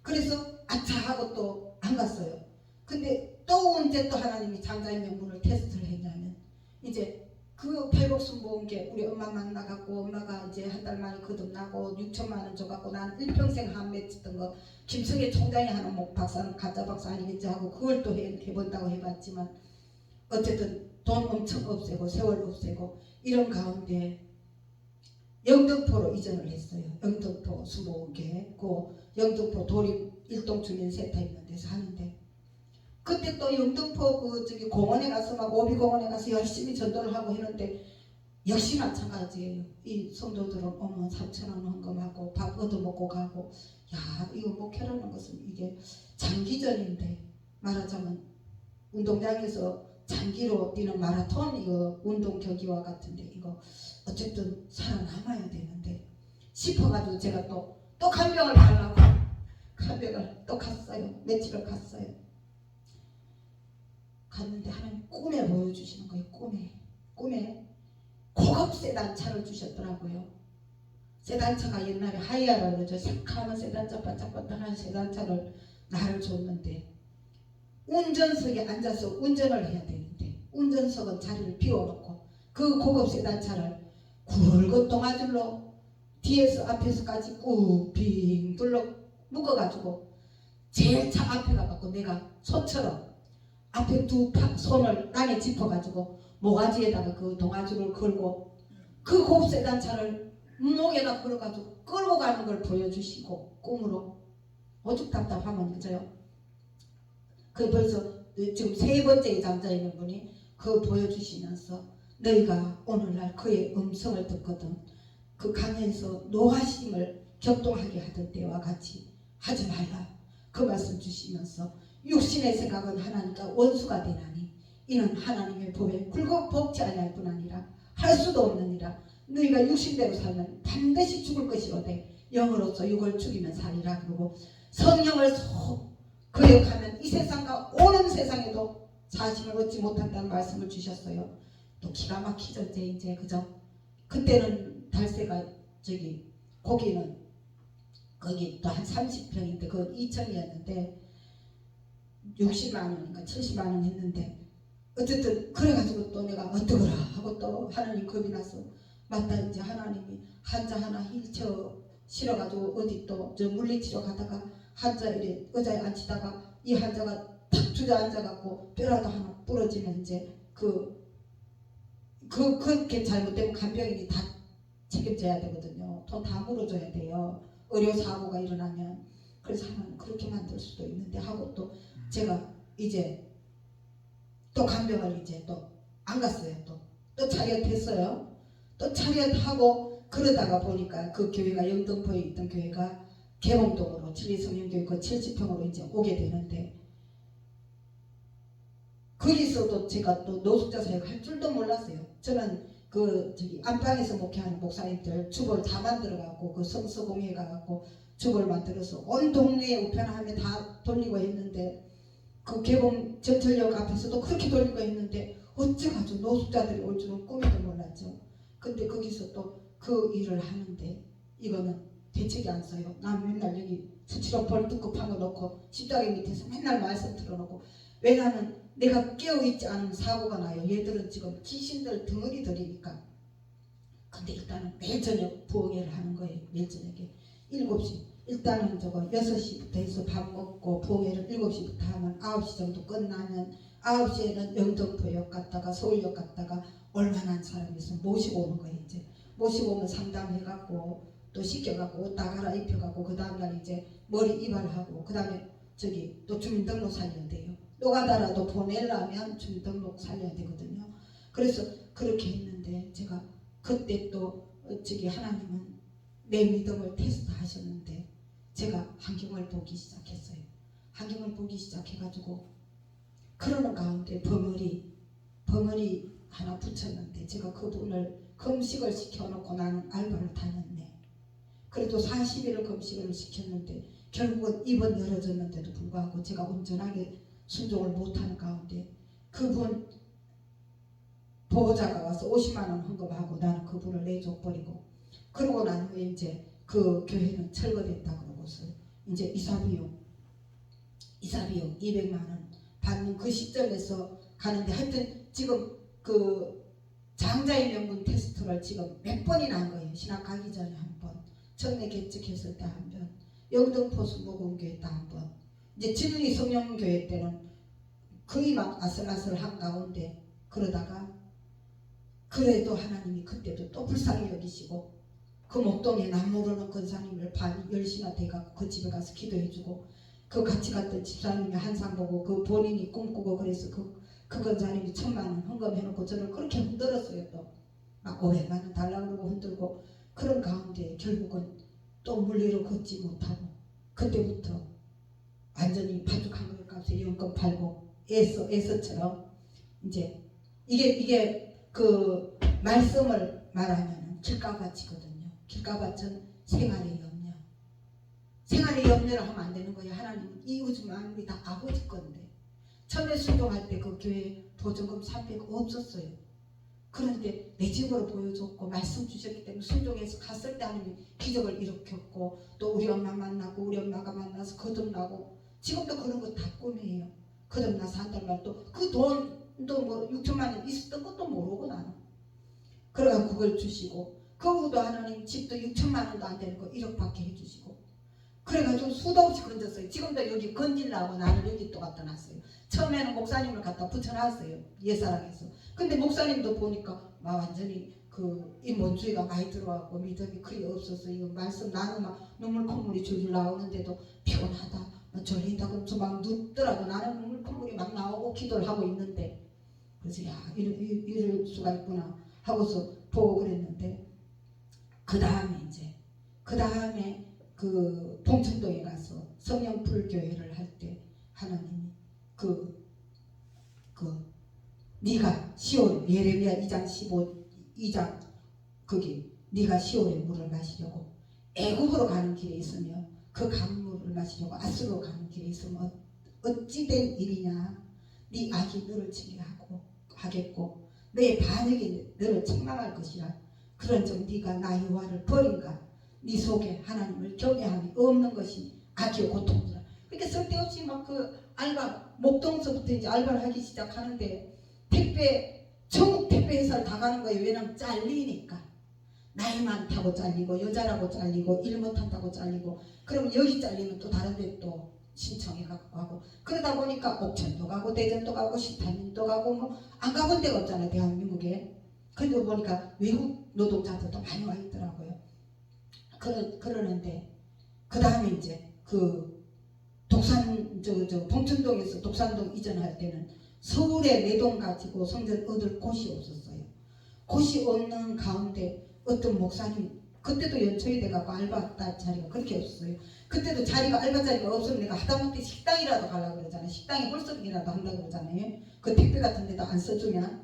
그래서 아차하고 또 안 갔어요. 근데 또 언제 또 하나님이 장자의 명분을 테스트를 했냐면 이제 그 팔복순보온게 우리 엄마 만나갖고 엄마가 이제 한 달 만에 거듭나고 6천만 원 줘갖고 나는 일평생 한 맺었던 거 김성애 총장이 하는 목 박사는 가짜 박사 아니겠지 하고 그걸 또 해본다고 해봤지만 어쨌든 돈 엄청 없애고 세월 없애고 이런 가운데 영등포로 이전을 했어요. 영등포 순보온게 그 영등포 도립 일동주민센터 있는 데서 하는데 그때 또 영등포 그 저기 공원에 가서 막 오비공원에 가서 열심히 전도를 하고 했는데 역시 마찬가지예요. 이 성도들은 오면 3,000원 헌금하고 밥 얻어먹고 가고 야 이거 목회라는 것은 이게 장기전인데 말하자면 운동장에서 장기로 뛰는 마라톤 이거 운동 경기와 같은데 이거 어쨌든 살아남아야 되는데 싶어가지고 제가 또 간병을 가려고 간병을 또 갔어요. 며칠을 갔어요. 갔는데 하나님 꿈에 보여주시는 거예요. 꿈에 고급 세단차를 주셨더라고요. 세단차가 옛날에 하이아라 그러죠. 새카만 세단차 반짝반짝한 세단차를 나를 줬는데 운전석에 앉아서 운전을 해야 되는데 운전석은 자리를 비워놓고 그 고급 세단차를 굵은 동아줄로 뒤에서 앞에서까지 꾹빙 둘러 묶어가지고 제일 차 앞에 가갖고 내가 소처럼 앞에 두 손을 땅에 짚어가지고 모가지에다가 그 동아줄을 걸고 그 고급 세단차를 목에다 걸어가지고 끌고 가는 걸 보여주시고 꿈으로 오죽 답답하면 그죠? 그 벌써 지금 세 번째 장자인 분이 그거 보여주시면서 너희가 오늘날 그의 음성을 듣거든 그 강에서 노하심을 격동하게 하던 때와 같이 하지 말라 그 말씀 주시면서 육신의 생각은 하나님과 원수가 되나니 이는 하나님의 법에 굴곡 복지 아니할 뿐 아니라 할 수도 없느니라. 너희가 육신대로 살면 반드시 죽을 것이로되 영으로서 육을 죽이면 살리라. 그러고 성령을 거역하면 이 세상과 오는 세상에도 자신을 얻지 못한다는 말씀을 주셨어요. 또 기가 막히죠. 이제 그죠? 그때는 달새가 저기 고기는 거기 또 한 30평인데 그건 2천이었는데 60만 원인가 70만 원 했는데 어쨌든 그래가지고 또 내가 어떡하라 하고 또 하나님 겁이 나서 맞다 이제 하나님이 환자 하나 휠체어 실어가지고 어디 또 저 물리치료 가다가 환자 이래 의자에 앉히다가 이 환자가 탁 주저앉아갖고 뼈라도 하나 부러지면 이제 그렇게 잘못되면 간병인이 다 책임져야 되거든요. 돈 다 물어줘야 돼요. 의료사고가 일어나면. 그래서 하나는 그렇게 만들 수도 있는데 하고 또 제가 이제 또 간병을 이제 또 안 갔어요. 또 차렷했어요. 또 차렷하고 그러다가 보니까 그 교회가 영등포에 있던 교회가 개봉동으로 진리성령교회 그 70평으로 이제 오게 되는데 거기서도 제가 또 노숙자 사역 할 줄도 몰랐어요. 저는 그 저기 안방에서 목회하는 목사님들 주보를 다 만들어갖고 그 성서공회에 가갖고 주보를 만들어서 온 동네에 우편함에 다 돌리고 했는데 그 개봉 전철역 앞에서도 그렇게 돌리고 했는데 어째가지고 노숙자들이 올 줄은 꿈에도 몰랐죠. 근데 거기서 또 그 일을 하는데 이거는 대책이 안 써요. 난 맨날 여기 수치로 벌뚝급한 거 놓고 십자가 밑에서 맨날 말씀 틀어놓고 왜냐하면 내가 깨어있지 않으면 사고가 나요. 얘들은 지금 귀신들 덩어리들이니까. 근데 일단은 매일 저녁 부흥회를 하는 거예요. 매일 저녁에 7시 일단은 저거 6시부터 해서 밥 먹고 부흥회를 7시부터 하면 9시 정도 끝나면 9시에는 영등포역 갔다가 서울역 갔다가 얼마나 사람이 있으면 모시고 오는 거예요. 이제 모시고 오면 상담해갖고 또 씻겨갖고 옷 다 갈아입혀갖고 그 다음날 이제 머리 이발하고 그 다음에 저기 또 주민등록 살려야 돼요. 노가다라도 보내려면 주민등록 살려야 되거든요. 그래서 그렇게 했는데 제가 그때 또 저기 하나님은 내 믿음을 테스트 하셨는데 제가 환경을 보기 시작했어요. 환경을 보기 시작해가지고 그러는 가운데 벙어리 하나 붙였는데 제가 그분을 금식을 시켜놓고 나는 알바를 다녔네. 그래도 40일을 금식을 시켰는데 결국은 입은 열어졌는데도 불구하고 제가 온전하게 순종을 못하는 가운데 그분 보호자가 와서 50만 원 헌금하고 나는 그분을 내줘버리고 그러고 난 후에 이제 그 교회는 철거됐다 그러고서 이제 이사비용 200만 원 받는 그 시점에서 가는데 하여튼 지금 그 장자의 명분 테스트를 지금 몇 번이나 한 거예요. 신학 가기 전에 한 번, 청내 개척했을 때 한 번, 영등포 순복음교회 때 한 번, 이제 진리 성령교회 때는 거의 막 아슬아슬한 가운데 그러다가 그래도 하나님이 그때도 또 불쌍히 여기시고 그 목동에 남 모르는 권사님을 밤 10시나 돼가고 그 집에 가서 기도해주고 그 같이 갔던 집사님이 한상 보고 그 본인이 꿈꾸고 그래서 그 권사님이 1,000만 원 헌금해놓고 저를 그렇게 흔들었어요. 또 막 500만 원 달라고 그러고 흔들고 그런 가운데 결국은 또 물리로 걷지 못하고 그때부터 완전히 바둑한 것 값에 연금 팔고 에서처럼 이제 이게 그 말씀을 말하면 길가밭이거든요. 길가밭은 생활의 염려. 생활의 염려를 하면 안 되는 거예요. 하나님은 이 우주 만물이 다 아버지 건데 처음에 순종할 때 그 교회 보증금 300 없었어요. 그런데 내 집으로 보여줬고 말씀 주셨기 때문에 순종해서 갔을 때 하나님이 기적을 일으켰고 또 우리 엄마 만나고 우리 엄마가 만나서 거듭나고 지금도 그런 거 다 꿈이에요. 거듭나서 한 달만 또 그 돈도 뭐 6천만 원 있었던 것도 모르고 나는 그래가 그걸 주시고 그 후도 하나님 집도 6천만 원도 안 되는 거 1억밖에 해주시고 그래가지고 수도 없이 건졌어요. 지금도 여기 건질라고 나는 여기 또 갖다 놨어요. 처음에는 목사님을 갖다 붙여놨어요. 옛사랑에서. 근데 목사님도 보니까 막 완전히 그 인본주의가 많이 들어왔고 믿음이 거의 없어서 이거 말씀 나누면 눈물 콧물이 줄줄 나오는데도 피곤하다 졸리다 그러면서 막 눕더라고. 나는 눈물 콧물이 막 나오고 기도를 하고 있는데 그래서 야 이럴 수가 있구나 하고서 보고 그랬는데 그 다음에 그 봉천동에 가서 성령불교회를 할 때 하나님이 네가 10월 예레미야 2장 15 2장 거기 네가 시온의 물을 마시려고 애굽으로 가는 길에 있으며 그 강물을 마시려고 아수르로 가는 길에 있으면 어찌 된 일이냐. 네 악이 너를 징계하고 하겠고 너의 반역이 너를 책망할 것이라. 그런즉 네가 나 여호와를 버린가. 네 속에 하나님을 경외함이 없는 것이 악이요 고통이라. 그러니까 쓸데없이 막 그 알바 목동서부터 이제 알바를 하기 시작하는데 전국 택배 회사를 다 가는 거예요. 왜냐면 잘리니까. 나이 많다고 잘리고 여자라고 잘리고 일 못한다고 잘리고 그럼 여기 잘리면 또 다른 데 또 신청해 갖고 하고 그러다 보니까 옥천도 가고 대전도 가고 신탄민도 가고 뭐 안 가본 데가 없잖아요. 대한민국에. 그러고 보니까 외국 노동자들도 많이 와 있더라고요. 그러는데 그 다음에 이제 그 봉천동에서 독산동 이전할 때는 서울에 내 돈 가지고 성전 얻을 곳이 없었어요. 곳이 없는 가운데 어떤 목사님 그때도 연초에 돼가고 알바 자리가 그렇게 없었어요. 그때도 자리가 알바 자리가 없으면 내가 하다못해 식당이라도 가려고 그러잖아요. 식당에 홀서빙이라도 한다고 그러잖아요. 그 택배 같은 데도 안 써주면.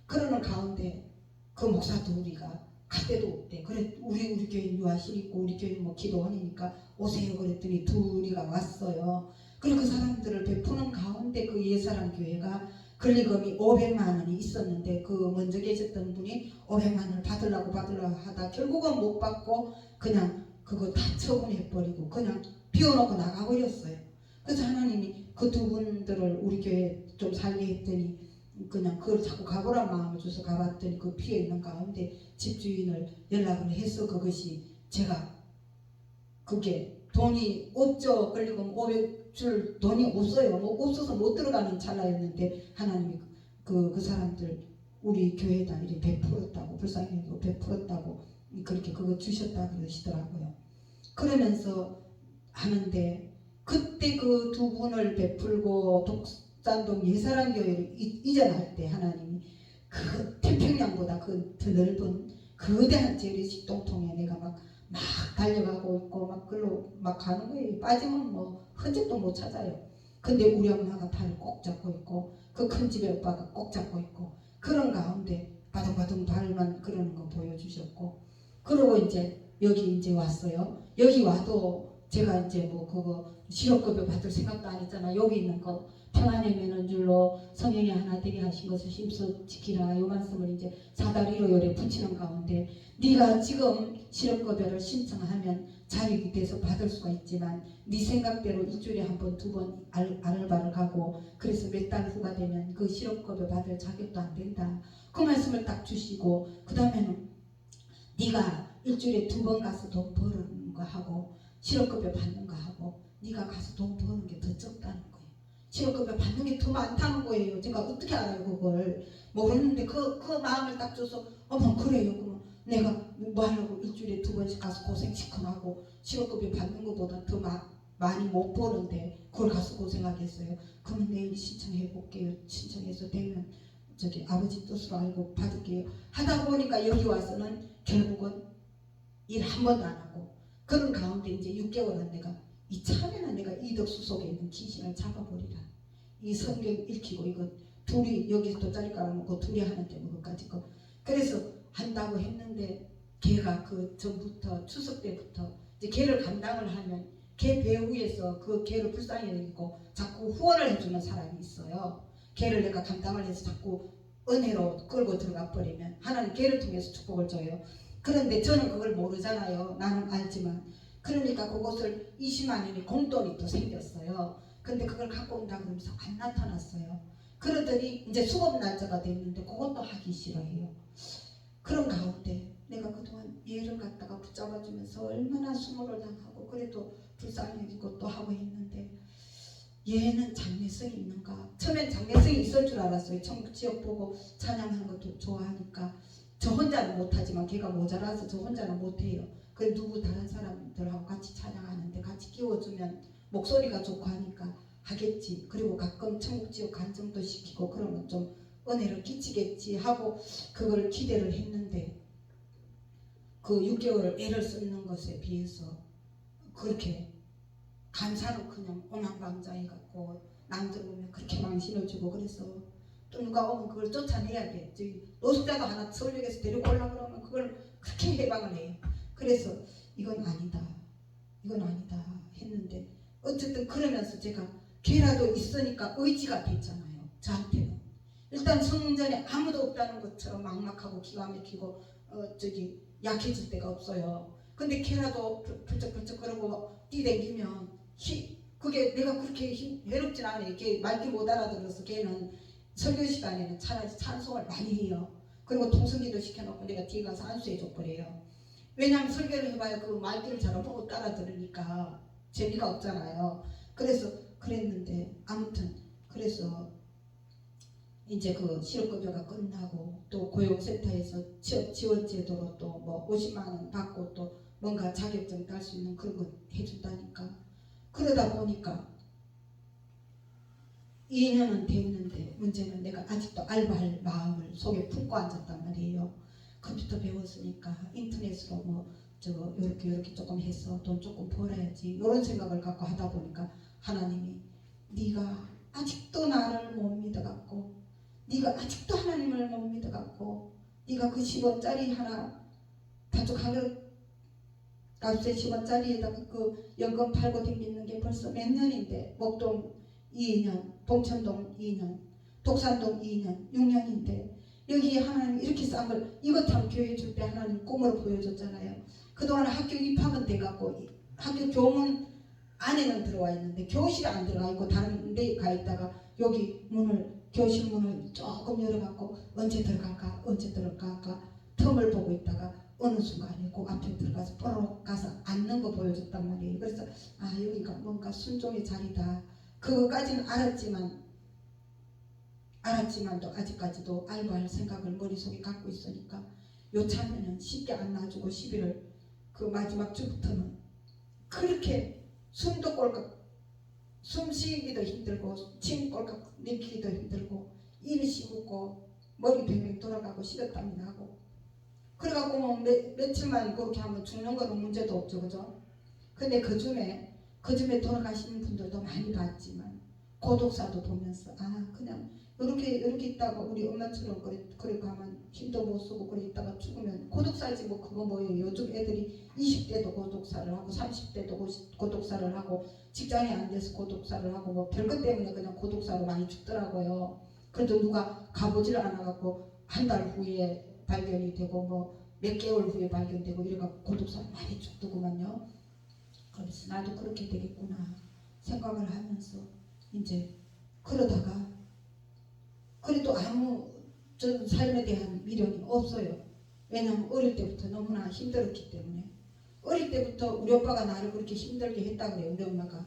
그러는 가운데 그 목사도 우리가 갈 데도 없대. 그래 우리 교회 유아실 있고 우리 교회 뭐 기도원이니까 오세요 그랬더니 둘이가 왔어요. 그리고 그 사람들을 베푸는 가운데 그 옛사람 교회가 권리금이 500만 원이 있었는데 그 먼저 계셨던 분이 500만 원을 받으려고 하다 결국은 못 받고 그냥 그거 다 처분해버리고 그냥 비워놓고 나가버렸어요. 그래서 하나님이 그 두 분들을 우리 교회에 좀 살게 했더니 그냥 그걸 자꾸 가보란 마음을 줘서 가봤더니 그 피해 있는 가운데 집주인을 연락을 해서 그것이 제가 그게 돈이 없죠. 권리금 500 줄 돈이 없어요. 뭐 없어서 못 들어가는 찰나였는데 하나님이 그 사람들 우리 교회에다 이렇게 베풀었다고 불쌍히도 베풀었다고 그렇게 그거 주셨다 그러시더라고요. 그러면서 하는데 그때 그 두 분을 베풀고 독산동 예사람 교회를 이전할 때 하나님이 그 태평양보다 그 더 넓은 거대한 재래식동통에 내가 막 달려가고 있고 막 글로 막 가는 거예요. 빠지면 뭐 흔적도 못 찾아요. 근데 우리 엄마가 발을 꼭 잡고 있고 그 큰 집에 오빠가 꼭 잡고 있고 그런 가운데 바둥바둥 발만 그러는 거 보여주셨고 그러고 이제 여기 이제 왔어요. 여기 와도 제가 이제 뭐 그거 실업급여 받을 생각도 안 했잖아. 여기 있는 거 평안의 면은 줄로 성령이 하나 되게 하신 것을 힘써 지키라. 요 말씀을 이제 사다리로 요래 붙이는 가운데 네가 지금 실업급여를 신청하면 자격이 돼서 받을 수가 있지만 네 생각대로 일주일에 한 번, 두 번 알바를 가고 그래서 몇 달 후가 되면 그 실업급여 받을 자격도 안 된다. 그 말씀을 딱 주시고 그 다음에는 네가 일주일에 두 번 가서 돈 버는 거 하고 실업급여 받는 거 하고 네가 가서 돈 버는 게 더 적다는 거예요. 실업급여 받는 게 더 많다는 거예요. 제가 어떻게 알아요 그걸. 모르는데 그 마음을 딱 줘서 어머 그래요. 그럼 내가 뭐 하려고 일주일에 두 번씩 가서 고생 시큰하고 실업급여 받는 것보다 더 많이 못 버는데 그걸 가서 고생하겠어요. 그러면 내일 신청해 볼게요. 신청해서 되면 저기 아버지 뜻으로 알고 받을게요. 하다 보니까 여기 와서는 결국은 일 한 번도 안 하고 그런 가운데 이제 6개월은 내가 이참에는 내가 이덕수 속에 있는 귀신을 잡아버리라. 이 성경 읽히고 이거 둘이 여기서 돗자리 깔아놓고 둘이 하는데 뭐 그까짓 거. 그래서 한다고 했는데 걔가 그 전부터 추석 때부터 이제 걔를 감당을 하면 걔 배후에서 그 걔를 불쌍히 여기고 자꾸 후원을 해주는 사람이 있어요. 걔를 내가 감당을 해서 자꾸 은혜로 끌고 들어가 버리면 하나님 걔를 통해서 축복을 줘요. 그런데 저는 그걸 모르잖아요. 나는 알지만. 그러니까 그것을 20만 원이 공돈이 또 생겼어요. 근데 그걸 갖고 온다 그러면서 안 나타났어요. 그러더니 이제 수급 날짜가 됐는데 그것도 하기 싫어해요. 그런 가운데 내가 그동안 얘를 갖다가 붙잡아주면서 얼마나 수모를 당하고 그래도 불쌍히 여기고 또 하고 했는데 얘는 장래성이 있는가? 처음엔 장래성이 있을 줄 알았어요. 천국지역 보고 찬양하는 것도 좋아하니까 저 혼자는 못하지만 걔가 모자라서 저 혼자는 못해요. 그 누구 다른 사람들하고 같이 찬양하는데 같이 끼워주면 목소리가 좋고 하니까 하겠지. 그리고 가끔 천국지역 간증도 시키고 그러면 좀 은혜를 끼치겠지 하고 그걸 기대를 했는데 그 6개월을 애를 쓰는 것에 비해서 그렇게 간사로 그냥 오남방자해갖고 남들 보면 그렇게 망신을 주고 그래서 또 또 누가 오면 그걸 쫓아내야 돼. 저기 노숙자도 하나 서울역에서 데리고 오려고 그러면 그걸 그렇게 해방을 해요. 그래서 이건 아니다. 이건 아니다 했는데 어쨌든 그러면서 제가 걔라도 있으니까 의지가 됐잖아요. 저한테는. 일단 성전에 아무도 없다는 것처럼 막막하고 기가 막히고 저기 약해질 데가 없어요. 근데 걔라도 펄쩍펄쩍 그러고 뛰댕기면 그게 내가 그렇게 외롭진 않아요. 걔 말귀 못 알아들어서 걔는 설교 시간에는 차라리 찬송을 많이 해요. 그리고 통성기도 시켜놓고 내가 뒤에 가서 안수해줘 버려요. 왜냐하면 설교를 해봐야 그 말귀를 잘 못 알아들으니까 재미가 없잖아요. 그래서 그랬는데 아무튼 그래서 이제 그 실업급여가 끝나고 또 고용센터에서 취업 지원 제도로 또 뭐 50만 원 받고 또 뭔가 자격증 딸 수 있는 그런 거 해준다니까. 그러다 보니까 2년은 됐는데 문제는 내가 아직도 알바할 마음을 속에 품고 앉았단 말이에요. 컴퓨터 배웠으니까 인터넷으로 뭐 저 이렇게 조금 해서 돈 조금 벌어야지 이런 생각을 갖고 하다 보니까 하나님이 네가 아직도 나를 못 믿어갖고 네가 아직도 하나님을 못 믿어갖고 네가 그 10원짜리 하나 반쪽 한 그릇 값에 10원짜리에다가 그 연금 팔고 댕기는 게 벌써 몇 년인데 목동 2년, 봉천동 2년, 독산동 2년, 6년인데 여기에 하나님 이렇게 싼 걸 이거 참 교회 줄 때 하나님 꿈으로 보여줬잖아요. 그동안 학교 입학은 돼갖고 학교 교문 안에는 들어와 있는데 교실에 안 들어가 있고 다른 데 가 있다가 여기 교실 문을 조금 열어갖고 언제 들어갈까 틈을 보고 있다가 어느 순간에 그 앞에 들어가서 뽀록 가서 앉는 거 보여줬단 말이에요. 그래서 아 여기가 뭔가 순종의 자리다. 그거까지는 알았지만도 아직까지도 알바할 생각을 머릿속에 갖고 있으니까 요참에는 쉽게 안 놔주고 11월 그 마지막 주부터는 그렇게 숨도 꼴깍 숨 쉬기도 힘들고 침 꼴깍 내키기도 힘들고 입이 시렵고 머리 뱅뱅 돌아가고 식은땀이 나고 그래갖고 뭐 며칠만 그렇게 하면 죽는 거는 문제도 없죠. 그죠? 근데 그 줌에 돌아가시는 분들도 많이 봤지만 고독사도 보면서 아 그냥 이렇게 있다가 우리 엄마처럼 그래 가면 힘도 못 쓰고 그래 있다가 죽으면 고독사지 뭐 그거 뭐예요. 요즘 애들이 20대도 고독사를 하고 30대도 고독사를 하고 직장에 안 돼서 고독사를 하고 뭐 별것 때문에 그냥 고독사로 많이 죽더라고요. 그래도 누가 가보지를 않아갖고 한 달 후에 발견이 되고 뭐 몇 개월 후에 발견되고 이래갖고 고독사로 많이 죽더구만요. 그래서 나도 그렇게 되겠구나 생각을 하면서 이제 그러다가 그래도 아무 전 삶에 대한 미련이 없어요. 왜냐하면 어릴 때부터 너무나 힘들었기 때문에 어릴 때부터 우리 오빠가 나를 그렇게 힘들게 했다 그래요. 우리 엄마가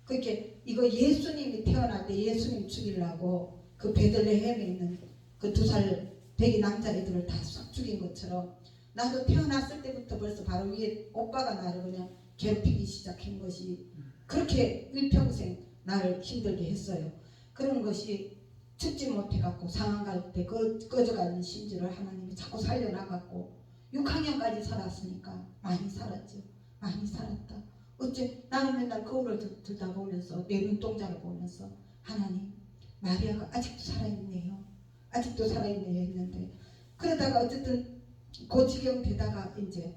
그렇게 이거 예수님이 태어날 때 예수님 죽이려고 그 베들레헴에 있는 그 2살 배기 남자애들을 다 싹 죽인 것처럼 나도 태어났을 때부터 벌써 바로 위에 오빠가 나를 그냥 괴롭히기 시작한 것이 그렇게 일평생 나를 힘들게 했어요. 그런 것이 죽지 못해갖고 상한 갈 때 꺼져가는 심지를 하나님이 자꾸 살려나갔고 6학년까지 살았으니까 많이 살았죠. 많이 살았다. 어째 나는 맨날 거울을 들다 보면서 내 눈동자를 보면서 하나님 마리아가 아직도 살아있네요. 아직도 살아있네요 했는데 그러다가 어쨌든 그 지경 되다가 이제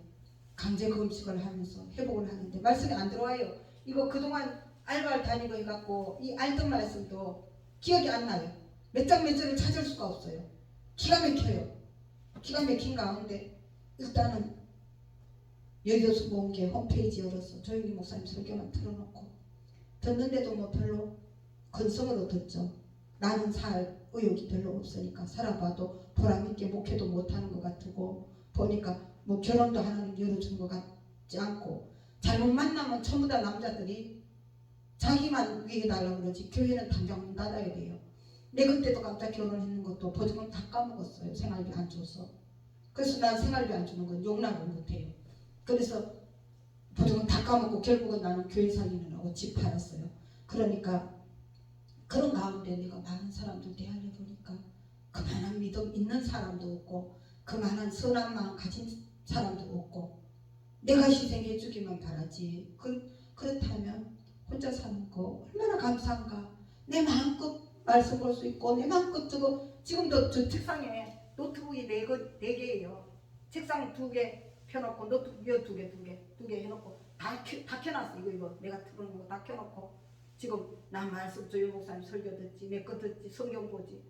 강제 금식을 하면서 회복을 하는데 말씀이 안 들어와요. 이거 그동안 알바를 다니고 해갖고 이 알던 말씀도 기억이 안 나요. 몇 장 몇 절을 찾을 수가 없어요. 기가 막혀요. 기가 막힌 가운데 일단은 여교수 모음교회 홈페이지 열어서 조용히 목사님 설교만 틀어놓고 듣는데도 뭐 별로 근성으로 듣죠. 나는 살 의욕이 별로 없으니까 살아봐도 보람있게 목회도 못하는 것 같고 보니까 뭐 결혼도 하나님 열어준 것 같지 않고 잘못 만나면 전부 다 남자들이 자기만 위해 달라고 그러지 교회는 당장 문 닫아야 돼요. 내 그때도 깜짝 결혼했는 것도 보증금 다 까먹었어요. 생활비 안 줘서. 그래서 난 생활비 안 주는 건 용납을 못해요. 그래서 보증금 다 까먹고 결국은 나는 교회 살리느라고 집 팔았어요. 그러니까 그런 가운데 내가 많은 사람들 대하려 보니까 그만한 믿음 있는 사람도 없고 그만한 선한 마음 가진 사람도 없고 내가 희생해 주기만 바라지 그렇다면 혼자 사는 거 얼마나 감사한가. 내 마음껏 말씀 볼 수 있고 내 마음껏 지금도 저 책상에 노트북이 네 개예요. 책상 2개 펴놓고 노트북 이거 두 개 해놓고 다 켜놨어. 이거 내가 틀어놓은 거 다 켜놓고 지금 나 말씀 조용 목사님 설교 듣지 내 거 듣지 성경 보지.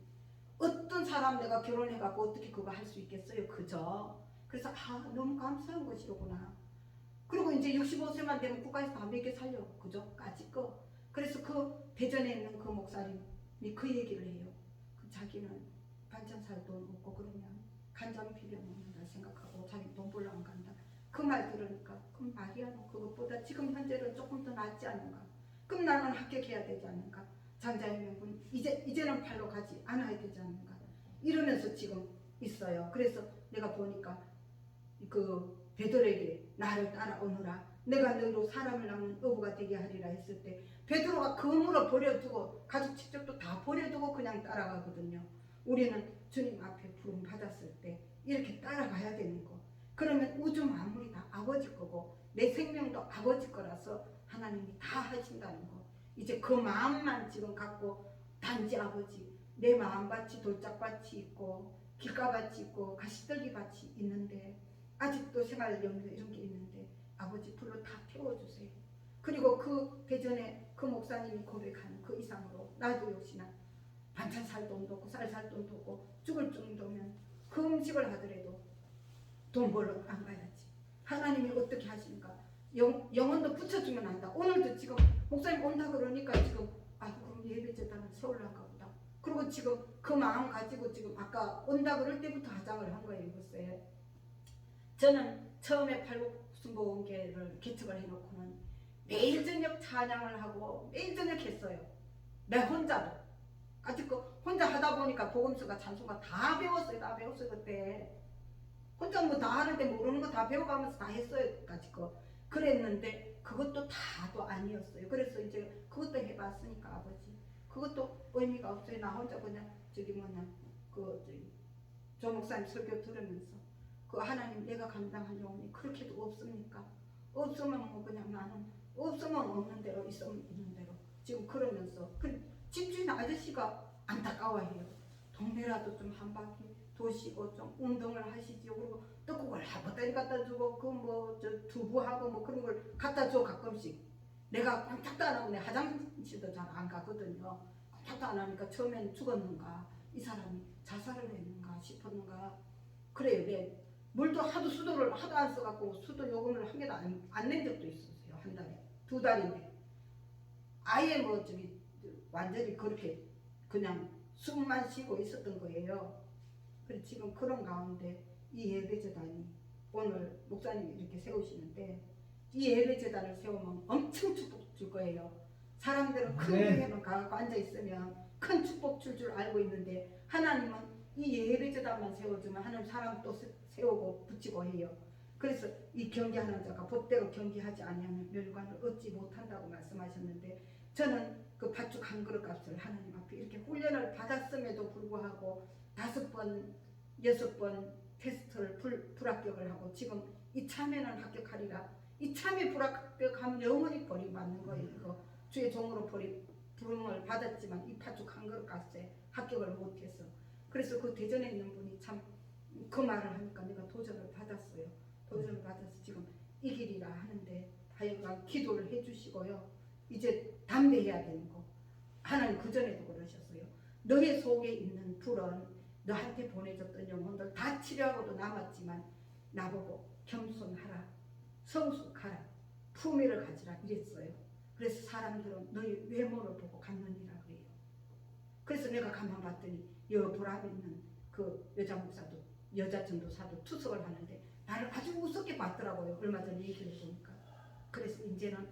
어떤 사람 내가 결혼해갖고 어떻게 그거 할 수 있겠어요. 그죠? 그래서 너무 감사한 것이로구나. 그리고 이제 65세만 되면 국가에서 다 먹여 살려. 그죠? 까짓 거. 그래서 그 대전에 있는 그 목사님이 그 얘기를 해요. 자기는 반찬 살 돈 없고 그러면 간장 비벼 먹는다 생각하고 자기 돈 벌러 안 간다. 그 말 들으니까 그럼 말이야 뭐 그것보다 지금 현재는 조금 더 낫지 않은가. 그럼 나는 합격해야 되지 않는가. 장자유명분 이제는 발로 가지 않아야 되지 않는가. 이러면서 지금 있어요. 그래서 내가 보니까 그 베드로에게 나를 따라오너라. 내가 너희로 사람을 낳는 어부가 되게 하리라 했을 때 베드로가 그물을 버려두고 가족 친척도 다 버려두고 그냥 따라가거든요. 우리는 주님 앞에 부름 받았을 때 이렇게 따라가야 되는 거. 그러면 우주 만물이 다 아버지 거고 내 생명도 아버지 거라서 하나님이 다 하신다는 거. 이제 그 마음만 지금 갖고 단지 아버지 내 마음밭이 돌짝밭이 있고 길가밭이 있고 가시떨기밭이 있는데 아직도 생활 염려 이런 게 있는데 아버지 불로 다 태워주세요. 그리고 그 대전에 그 목사님이 고백하는 그 이상으로 나도 역시나 반찬 살 돈도 없고 쌀 살 돈도 없고 죽을 정도면 그 음식을 하더라도 돈 벌러 안 가야지. 하나님이 어떻게 하십니까? 영혼도 붙여주면 안다. 오늘도 지금 목사님 온다 그러니까 지금 그럼 예배재단을 세우려는가 보다. 그리고 지금 그 마음 가지고 지금 아까 온다 그럴 때부터 화장을 한 거예요. 글쎄. 저는 처음에 팔복순복음교회를 개척을 해놓고는 매일 저녁 찬양을 하고 매일 저녁 했어요. 내 혼자도. 아직 혼자 하다 보니까 복음서가 찬송가 다 배웠어요. 그때. 혼자 뭐 다 하는데 모르는 거 다 배워가면서 다 했어요. 아직 그랬는데 그것도 다도 아니었어요. 그래서 이제 그것도 해봤으니까 아버지 그것도 의미가 없어요. 나 혼자 그냥 조 목사님 설교 들으면서 그 하나님 내가 감당할 영혼이 그렇게도 없습니까? 없으면 뭐 그냥 나는 없으면 없는 대로 있으면 있는 대로 지금 그러면서 집주인 아저씨가 안타까워해요. 동네라도 좀 한 바퀴 도시고 좀 운동을 하시지요. 그리고 떡국을 한보따리 갖다 주고 두부하고 뭐 그런 걸 갖다 줘 가끔씩. 내가 꼼짝도 안 하고 내 화장실도 잘 안 가거든요. 꼼짝도 안 하니까 처음엔 죽었는가 이 사람이 자살을 했는가 싶었는가 그래요. 내 물도 수도를 하도 안 써갖고 수도 요금을 한 개도 안 낸 적도 있었어요. 한 달에 2달인데 아예 완전히 그렇게 그냥 숨만 쉬고 있었던 거예요. 그래서 지금 그런 가운데 이 예배재단이 오늘 목사님이 이렇게 세우시는데 이 예배재단을 세우면 엄청 축복 줄 거예요. 사람들은 큰 교회만 가고 앉아있으면 큰 축복 줄 알고 있는데 하나님은 이 예배재단만 세워주면 하나님 사람 또 세우고 붙이고 해요. 그래서 이 경계하는 자가 법대로 경계하지 아니하면 멸관을 얻지 못한다고 말씀하셨는데 저는 그 팥죽 한 그릇 값을 하나님 앞에 이렇게 훈련을 받았음에도 불구하고 5번, 6번 테스트를 불합격을 하고 지금 이참에는 합격하리라. 이참에 불합격하면 영원히 버림받는 거예요. 이거 주의 종으로 부름을 받았지만 이 팥죽 한 그릇 값에 합격을 못해서 그래서 그 대전에 있는 분이 참 그 말을 하니까 내가 도전을 받았어요. 도전을 받아서 지금 이 길이라 하는데 하여간 기도를 해주시고요. 이제 담대해야 되는 거. 하나님 그전에도 그러셨어요. 너의 속에 있는 불은 너한테 보내줬던 영혼들 다 치료하고도 남았지만 나보고 겸손하라, 성숙하라, 품위를 가지라 이랬어요. 그래서 사람들은 너의 외모를 보고 갖느니라 그래요. 그래서 내가 가만 봤더니 보람 있는 그 여자 목사도 여자 전도사도 투석을 하는데 나를 아주 우습게 봤더라고요. 얼마 전에 얘기를 해보니까. 그래서 이제는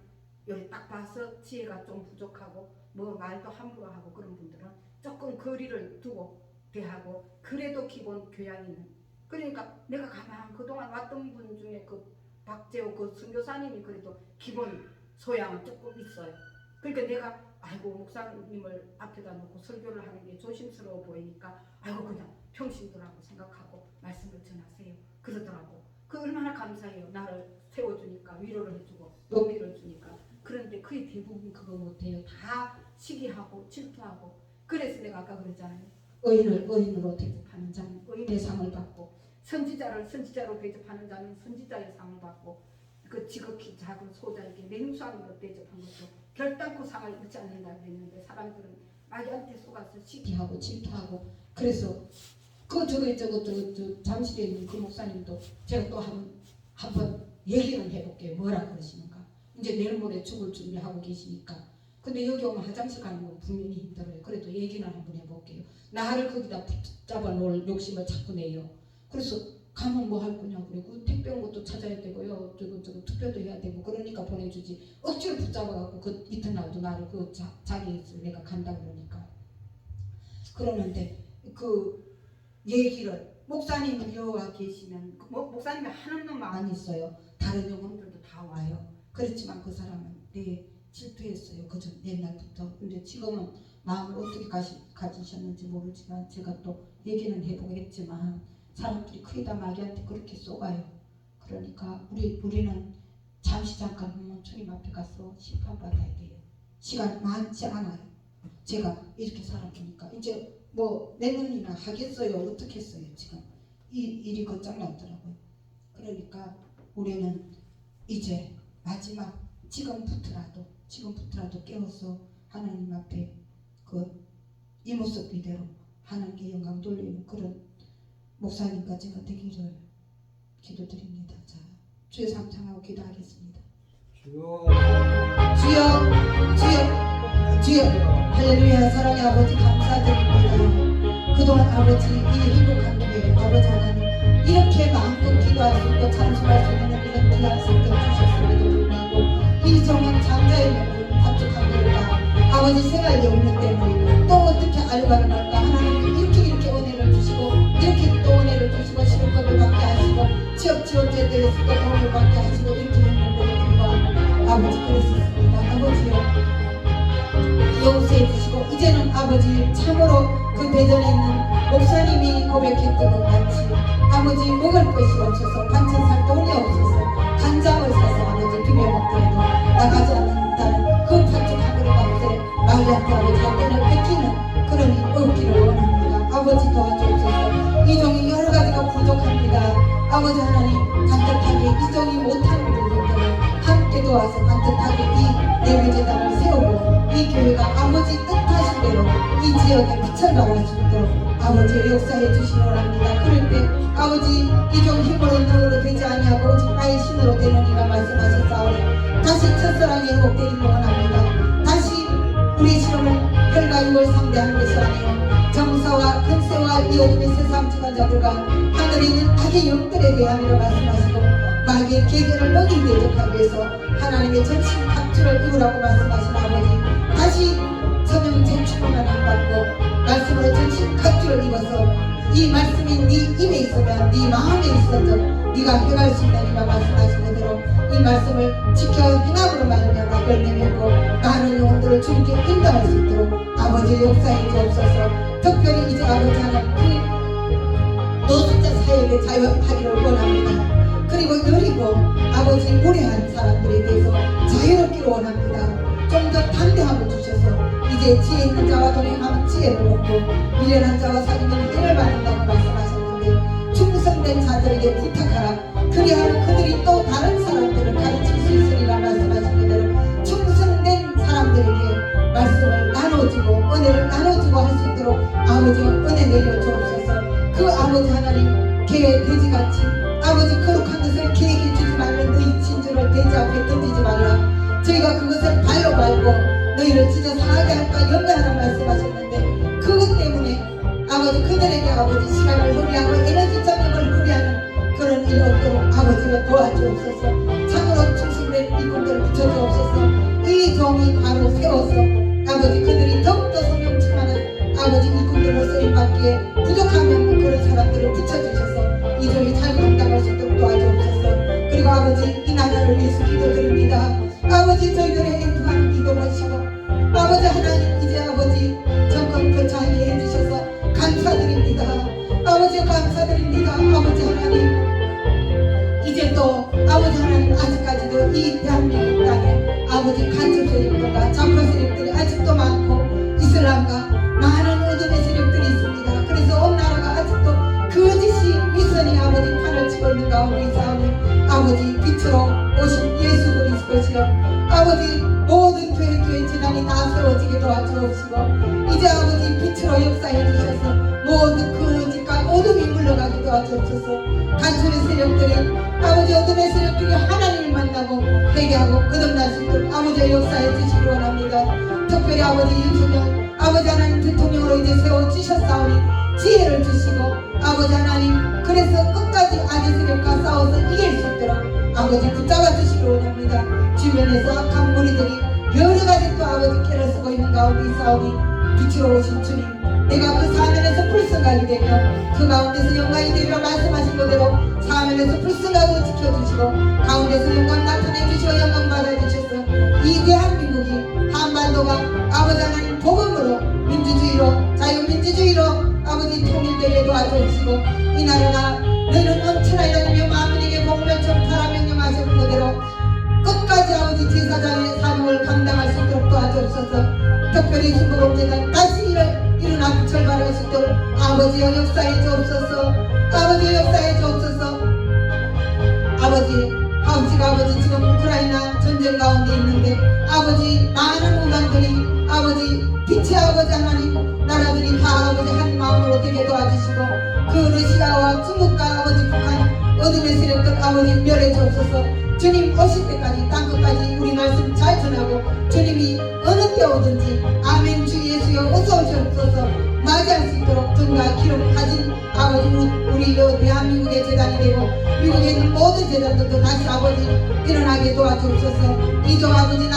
여기 딱 봐서 지혜가 좀 부족하고 뭐 말도 함부로 하고 그런 분들은 조금 거리를 두고 대하고 그래도 기본 교양 있는 그러니까 내가 가만 그동안 왔던 분 중에 그 박재호 그 선교사님이 그래도 기본 소양은 조금 있어요. 그러니까 내가 목사님을 앞에다 놓고 설교를 하는 게 조심스러워 보이니까 그냥 평신도라고 생각하고 말씀을 전하세요 그러더라고. 그 얼마나 감사해요. 나를 세워주니까 위로를 해주고 용기를 주니까. 그런데 거의 대부분 그거 못해요. 다 시기하고 질투하고 그래서 내가 아까 그랬잖아요. 의인을 의인으로 대접하는 자는 의인의 상을 받고 선지자를 선지자로 대접하는 자는 선지자의 상을 받고 그 지극히 작은 소자에게 맹수함으로 대접한 것도 결단코 상을 잃지 않는다 그랬는데 사람들은 마귀한테 속아서 시기하고 질투하고 그래서 그 저거 잠실에 있는 그 목사님도 제가 또 한번 얘기는 해볼게요. 뭐라 그러시는가. 이제 내일 모레 죽을 준비하고 계시니까. 근데 여기 오면 화장실 가는 건 분명히 힘들어요. 그래도 얘기는 한번 해볼게요. 나를 거기다 붙잡아 놓을 욕심을 자꾸 내요. 그래서 가면 뭐 할 거냐고 그러고 택배 온 것도 찾아야 되고요. 저거 투표도 해야 되고 그러니까 보내주지. 억지로 붙잡아갖고 그 이튿날도 나를 그 자기 내가 간다 그러니까. 그러는데 그 얘기를 목사님이 여와 계시면 목사님이 하는 놈 많이 있어요. 다른 영혼들도 다 와요. 그렇지만 그 사람은 질투했어요. 그전 옛날부터. 근데 지금은 마음을 어떻게 가지셨는지 모르지만 제가 또 얘기는 해보겠지만 사람들이 거의 다 마귀한테 그렇게 쏘가요. 그러니까 우리는 잠시 잠깐 주님 앞에 가서 심판받아야 돼요. 시간 많지 않아요. 제가 이렇게 살아보니까 이제 뭐 내년이나 하겠어요. 어떻게 했어요. 지금 이 일이 거창났더라고요. 그러니까 우리는 이제 마지막 지금부터라도 깨워서 하나님 앞에 이 모습 이대로 하나님께 영광 돌리는 그런 목사님과 제가 되기를 기도드립니다. 자, 주의 삼창하고 기도하겠습니다. 주여 할렐루야. 사랑의 아버지 감사드립니다. 그동안 아버지 이 행복한 교회 아버지 하나님 이렇게 마음껏 기도할 수 있고 찬송할 수 있는 이런 귀한 성경 주셨음에도 불구하고 이 정은 장자의 명분 답축한 것과 아버지 생활이 없는 때문에 또 어떻게 알바를 할까. 하나님 이렇게 은혜를 주시고 이렇게 또 은혜를 주시고 시급법을 받게 하시고 취업제도에서 또 도움을 받게 하시고 이렇게 했는데도 불구하고 아버지 그랬었습니다. 아버지요 용서해 주시고 이제는 아버지 참으로 그 대전에 있는 목사님이 고백했던 것 같이 아버지 먹을 것이 없어서 반찬 살 돈이 없어서 간장을 사서 아버지 비벼 먹더라도 나가지 않는다는 그 반죽한 그릇 앞에 마귀한테 아버지가 돈을 뺏기는 그런 일이 없기를 원합니다. 아버지 도와주옵소서. 이 종이 여러 가지가 부족합니다. 아버지 하나님 간뜻하게 이 종이 못하는 부분들을 함께 도와서 간뜻하게 이 예배재단을 세우고 이 교회가 아버지 뜻하신 대로 이 지역에 빛을 발할 수 있도록 아버지의 역사해 주시노랍니다. 그럴 때 아버지 이종 힘으로 능으로 되지 아니하고 오직 나의 신으로 되느니라 말씀하셨사오니 다시 첫사랑이 회복되기를 원합니다. 다시 우리 시험을 혈과 육을 상대하는 것이 아니요 정사와 근세와 이 어둠의 세상 주관자들과 하늘에 있는 악의 영들에 대함이라 말씀하시고 마귀의 계계를 너희 대적하기 위해서 하나님의 전신 각주를 입으라고 말씀하신 아버지 다시 성령의 충만을 안 받고 말씀으로 전신 각주를 입어서 이 말씀이 네 입에 있으면 네 마음에 있어서 네가 해갈 수 있다니라 말씀하신 그대로 이 말씀을 지켜 행함으로 말미암아 열매 맺고 많은 영혼들을 주님께 인도할 수 있도록 아버지의 역사에 주옵소서. 특별히 이제 아버지 하나님 그 노숙자 사역에 자유하기를 원합니다. 그리고 여리고 아버지 무례한 사람들에 대해서 자유롭기를 원합니다. 좀 더 담대함을 주셔서 이제 지혜 있는 자와 동행하면 지혜를 얻고 미련한 자와 사귀면 은혜를 받는다고 말씀하셨는데 충성된 자들에게 부탁하라. 그리하면 그들이 또 다른 사람들을 가르칠 수 있으리라 말씀하신 그대로 충성된 사람들에게 말씀을 나눠주고 은혜를 나눠주고 할 수 있도록 아버지 은혜 내려 주옵소서. 그 아버지 하나님 개 돼지같이 아버지 거룩한 것을 개에게 주지 말라. 너희 진주를 돼지 앞에 던지지 말라. 저희가 그것을 발로 밟고 너희를 찢어 상하게 할까 염려하라 말씀하셨는데 그것 때문에 아버지 그들에게 아버지 시간을 허비하고 에너지 자금을 허비하는 그런 일 없도록 아버지가 도와주옵소서. 참으로 충실된 이분들을 붙여주옵소서. 이 종이 바로 세워서 아버지 그들이 더욱더 성령 충만한 아버지 일꾼들로 쓰임받기에 부족함이 없는 그런 사람들을 붙여주셔서 이 종이 잘 감당할 수 있도록 도와주옵소서. 그리고 아버지 이 나라를 위해서 기도드립니다. 아버지 저희들의 애통하는 기도 보시고 아버지 하나님 이제 아버지 정권 교체하게 해주셔서 감사드립니다. 아버지 감사드립니다. 아버지 하나님 이제 또 아버지 하나님 아직까지도 이 대한민국 땅에 아버지 간첩 세력들과 좌파 세력들이 아직도 많고 이슬람과 많은 가운데 있사오니 아버지 빛으로 오신 예수 그리스도시여 아버지 모든 교회 재단이 다 세워지게 도와주옵시고 이제 아버지 빛으로 역사해 주셔서 모든 그 집과 어둠이 물러가게 도와주옵소서. 간첩의 세력들이 아버지 어둠의 세력들이 하나님을 만나고 회개하고 거듭날 수 있도록 아버지의 역사해 주시기 원합니다. 특별히 아버지 윤석열 아버지 하나님 대통령으로 이제 세워주셨사오니 지혜를 주시고 아버지 하나님 그래서 끝까지 악의 세력과 싸워서 이길 수 있도록 아버지 붙잡아 주시기 원합니다. 주변에서 악한 무리들이 여러 가지 또 아버지 캐를 쓰고 있는 가운데 있사오니 빛으로 오신 주님 내가 그 사면에서 불성하게 되며 그 가운데서 영광이 되리라 말씀하신 그대로 사면에서 불성하고 지켜주시고 가운데서 영광 나타내 주시고 영광 받아주셔서 이 대한민국이 한반도가 아버지 하나님 복음으로 민주주의로 자유민주주의로 아버지 통일되게 도와주시고 이 나라가 너희는 언천하이라며 만민에게 복음을 전파라 명령하신 그대로 끝까지 아버지 제사장의 사명을 감당할 수 있도록 도와주옵소서. 특별히 순복음재단 다시 일어나 빛을 발할 수 있도록 아버지여 역사해 주옵소서. 아버지 역사해 주옵소서. 아버지가 아버지 지금 우크라이나 전쟁 가운데 있는데 아버지 많은 우간들이 아버지 빛의 아버지 하나님 나라들이 다 아버지 한 마음으로 되게 도와주시고 그 러시아와 중국과 아버지 북한 어둠의 세력들 아버지 멸해 주옵소서. 주님 오실 때까지 땅끝까지 우리 말씀 잘 전하고 주님이 어느 때 오든지 아멘 주 예수여 어서 오시옵소서 맞이할 수 있도록 등과 기록 가진 아버지 우리 대한민국의 재단이 되고 미국에 있는 모든 재단들도 다시 아버지 일어나게 도와주옵소서. 이조 아버지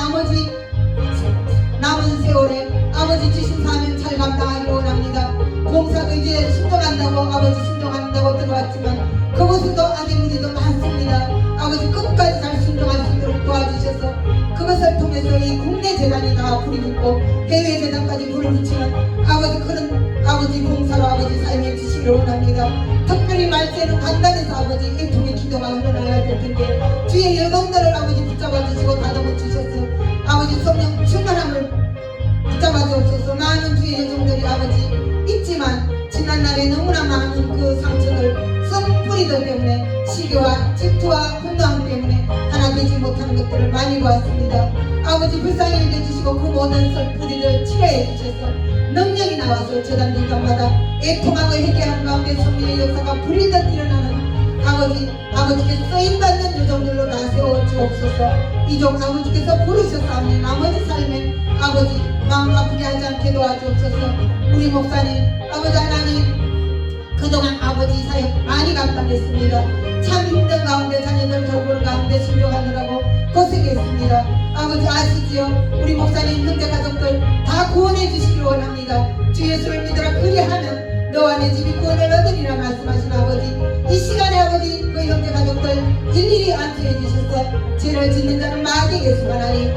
남은 세월에 아버지 주신 사명 잘 감당하기 원합니다. 공사도 이제 순종한다고 아버지 순종한다고 들어왔지만 그곳에도 악의 무리도 많습니다. 아버지 끝까지 잘 순종할 수 있도록 도와주셔서 그것을 통해서 이 국내 재단이 다 불이 붙고 해외 재단까지 불을 붙이는 아버지 그런 아버지 공사로 아버지 사용해 주시기를 원합니다. 특별히 말세는 간단해서 아버지 애통의 기도가 흘러나가야 될 텐데 주의 여동들을 아버지 붙잡아 주시고 다듬어 주셔서 아버지 성령 충만함을 붙잡아 주옵소서. 많은 주의 여종들이 아버지 있지만 지난날에 너무나 많은 그 상처들 썩뿌리들 때문에 시기와 질투와 분노함 때문에 하나 되지 못하는 것들을 많이 보았습니다. 아버지 불쌍히 여겨주시고 그 모든 썩뿌리들 치료해 주셔서 능력이 나와서 재단들마다 애통하고 회개하는 가운데 성령의 역사가 불일듯 일어나는 아버지께 쓰임받는 여종들로 다 세워주옵소서. 이종 아버지께서 부르셨사오니 나머지 삶에 아버지 마음 아프게 하지 않게 도와주옵소서. 우리 목사님 아버지 하나님 그동안 아버지 사역 많이 감당했습니다. 참 힘든 가운데 자녀들 돌보는 가운데 순종하느라고 고생했습니다. 아버지 아시지요? 우리 목사님 형제 가족들 다 구원해 주시기 원합니다. 주 예수를 믿으라 그리하면 너와 내 집이 구원을 얻으리라 말씀하신 아버지 이 시간에 아버지 그 형제 가족들 일일이 안수해 주셔서 죄를 짓는 자는 마귀에게 수반하니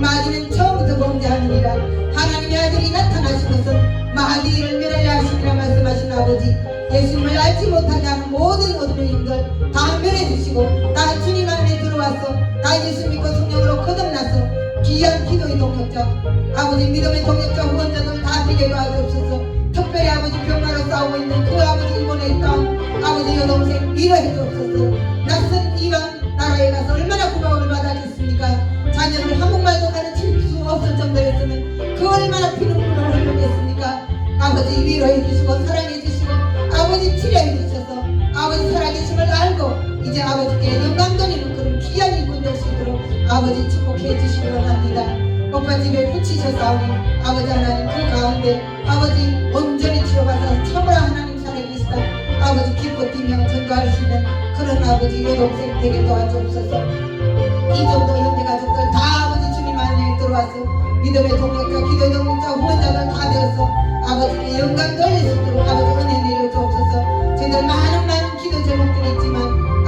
마귀는 처음부터 범죄하느니라. 하나님의 아들이 나타나신 것은 마귀를 멸하려 하시니라 말씀하신 아버지 예수님을 알지 못하게 하는 모든 어둠의 힘들 다 멸해주시고 다 주님 안에 들어와서 다 예수 믿고 성령으로 거듭나서 귀한 기도의 동역자 아버지 믿음의 동역자 후원자들 다 되게 도와주옵소서. 특별히 아버지 병마로 싸우고 있는 그 아버지 일본에 있던 아버지 여동생 위로해 주옵소서. 낯선 이방 나라에 가서 얼마나 구박을 받았겠습니까? 자녀를 한국말도 가르칠 수 없을 정도였으면 그 얼마나 피눈물을 흘렸겠습니까? 아버지 위로해 주시고 사랑해 주시고 아버지 치료해 주셔서 아버지 살아계심을 알고 이제 아버지께 영광 돌리는 그런 귀한 일꾼 될 수 있도록 아버지 축복해 주시기 원합니다. 오빠 집에 붙이셨사오니 아버지 하나님 그 가운데 아버지 온전히 치료받아서 참으로 하나님 살아계시다 아버지 기뻐 뛰며 전도할 수 있는 그런 아버지 여동생 되게 도와주옵소서. 이 정도 형제 가족들 다 아버지 주님 안에 들어와서 믿음의 동역자 기도의 동역자 후원자들 다 되어서 아버지께 영광 돌릴 수 있도록 아버지 은혜 내려주옵소서. 저희들 많은 기도 제목들이 있지만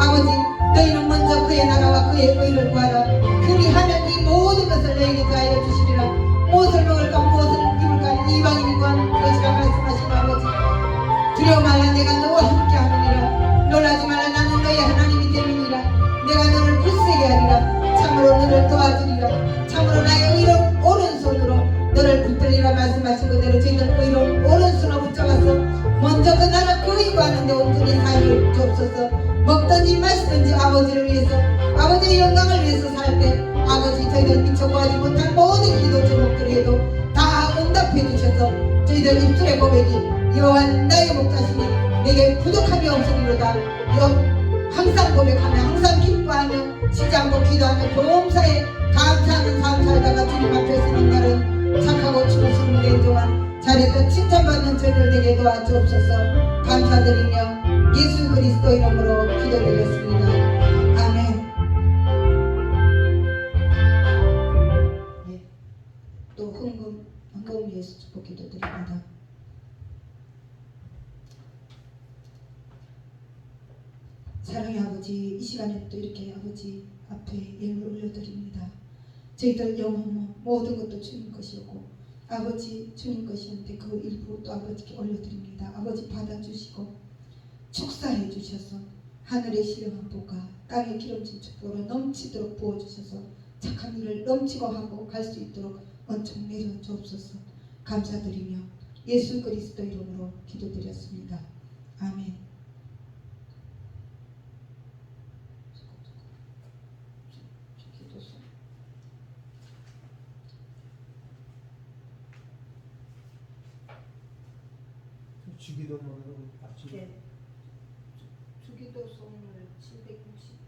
아버지 너희는 먼저 그의 나라와 그의 의를 구하라. 그리하면 이 모든 것을 너희에게 더하여 주시리라. 무엇을 먹을까 무엇을 입을까 이방인이 구하는 것이라 말씀하신 아버지 두려워 말라 내가 너와 함께 하느니라. 놀라지 말라 나는 너의 하나님이 됨이니라. 내가 너를 굳세게 하리라. 참으로 너를 도와주리라. 참으로 나의 의로운 오른손으로 너를 붙들리라 말씀하신 그대로 저희들 의로운 오른손으로 붙잡아서 먼저 그 나라 그 의구하는 데 온전히 사역을 주옵소서. 먹든지 마시든지 아버지를 위해서, 아버지의 영광을 위해서 살 때 아버지 저희들 미처 구하지 못한 모든 기도 제목들을 해도 다 응답해 주셔서 저희들 입술의 고백이 여호와는 나의 목자시니 내게 부족함이 없으리로다. 항상 고백하며 항상 기뻐하며 쉬지 않고 기도하며 범사에 감사하는 삶 살다가 주님 앞에 서는 날은 착하고 충성된 냉정한 잘했던 칭찬받는 저희들 되게 도와주옵소서. 감사드리며 예수 그리스도 이름으로 기도드렸습니다. 아멘. 예. 또 헌금 예수 축복 기도드립니다. 사랑의 아버지, 이 시간에 또 이렇게 아버지 앞에 예물을 올려드립니다. 저희들 영혼 모든 것도 주님 것이었고 아버지 주님 것이었는데 그 일부 또 아버지께 올려드립니다. 아버지 받아주시고 축사해 주셔서 하늘의 신령한 복과 땅의 기름진 축복으로 넘치도록 부어주셔서 착한 일을 넘치고 하고 갈 수 있도록 은총 내려 주옵소서. 감사드리며 예수 그리스도 이름으로 기도드렸습니다. 아멘. 주기도문으로 맞추고 네. 주기도 소문을 760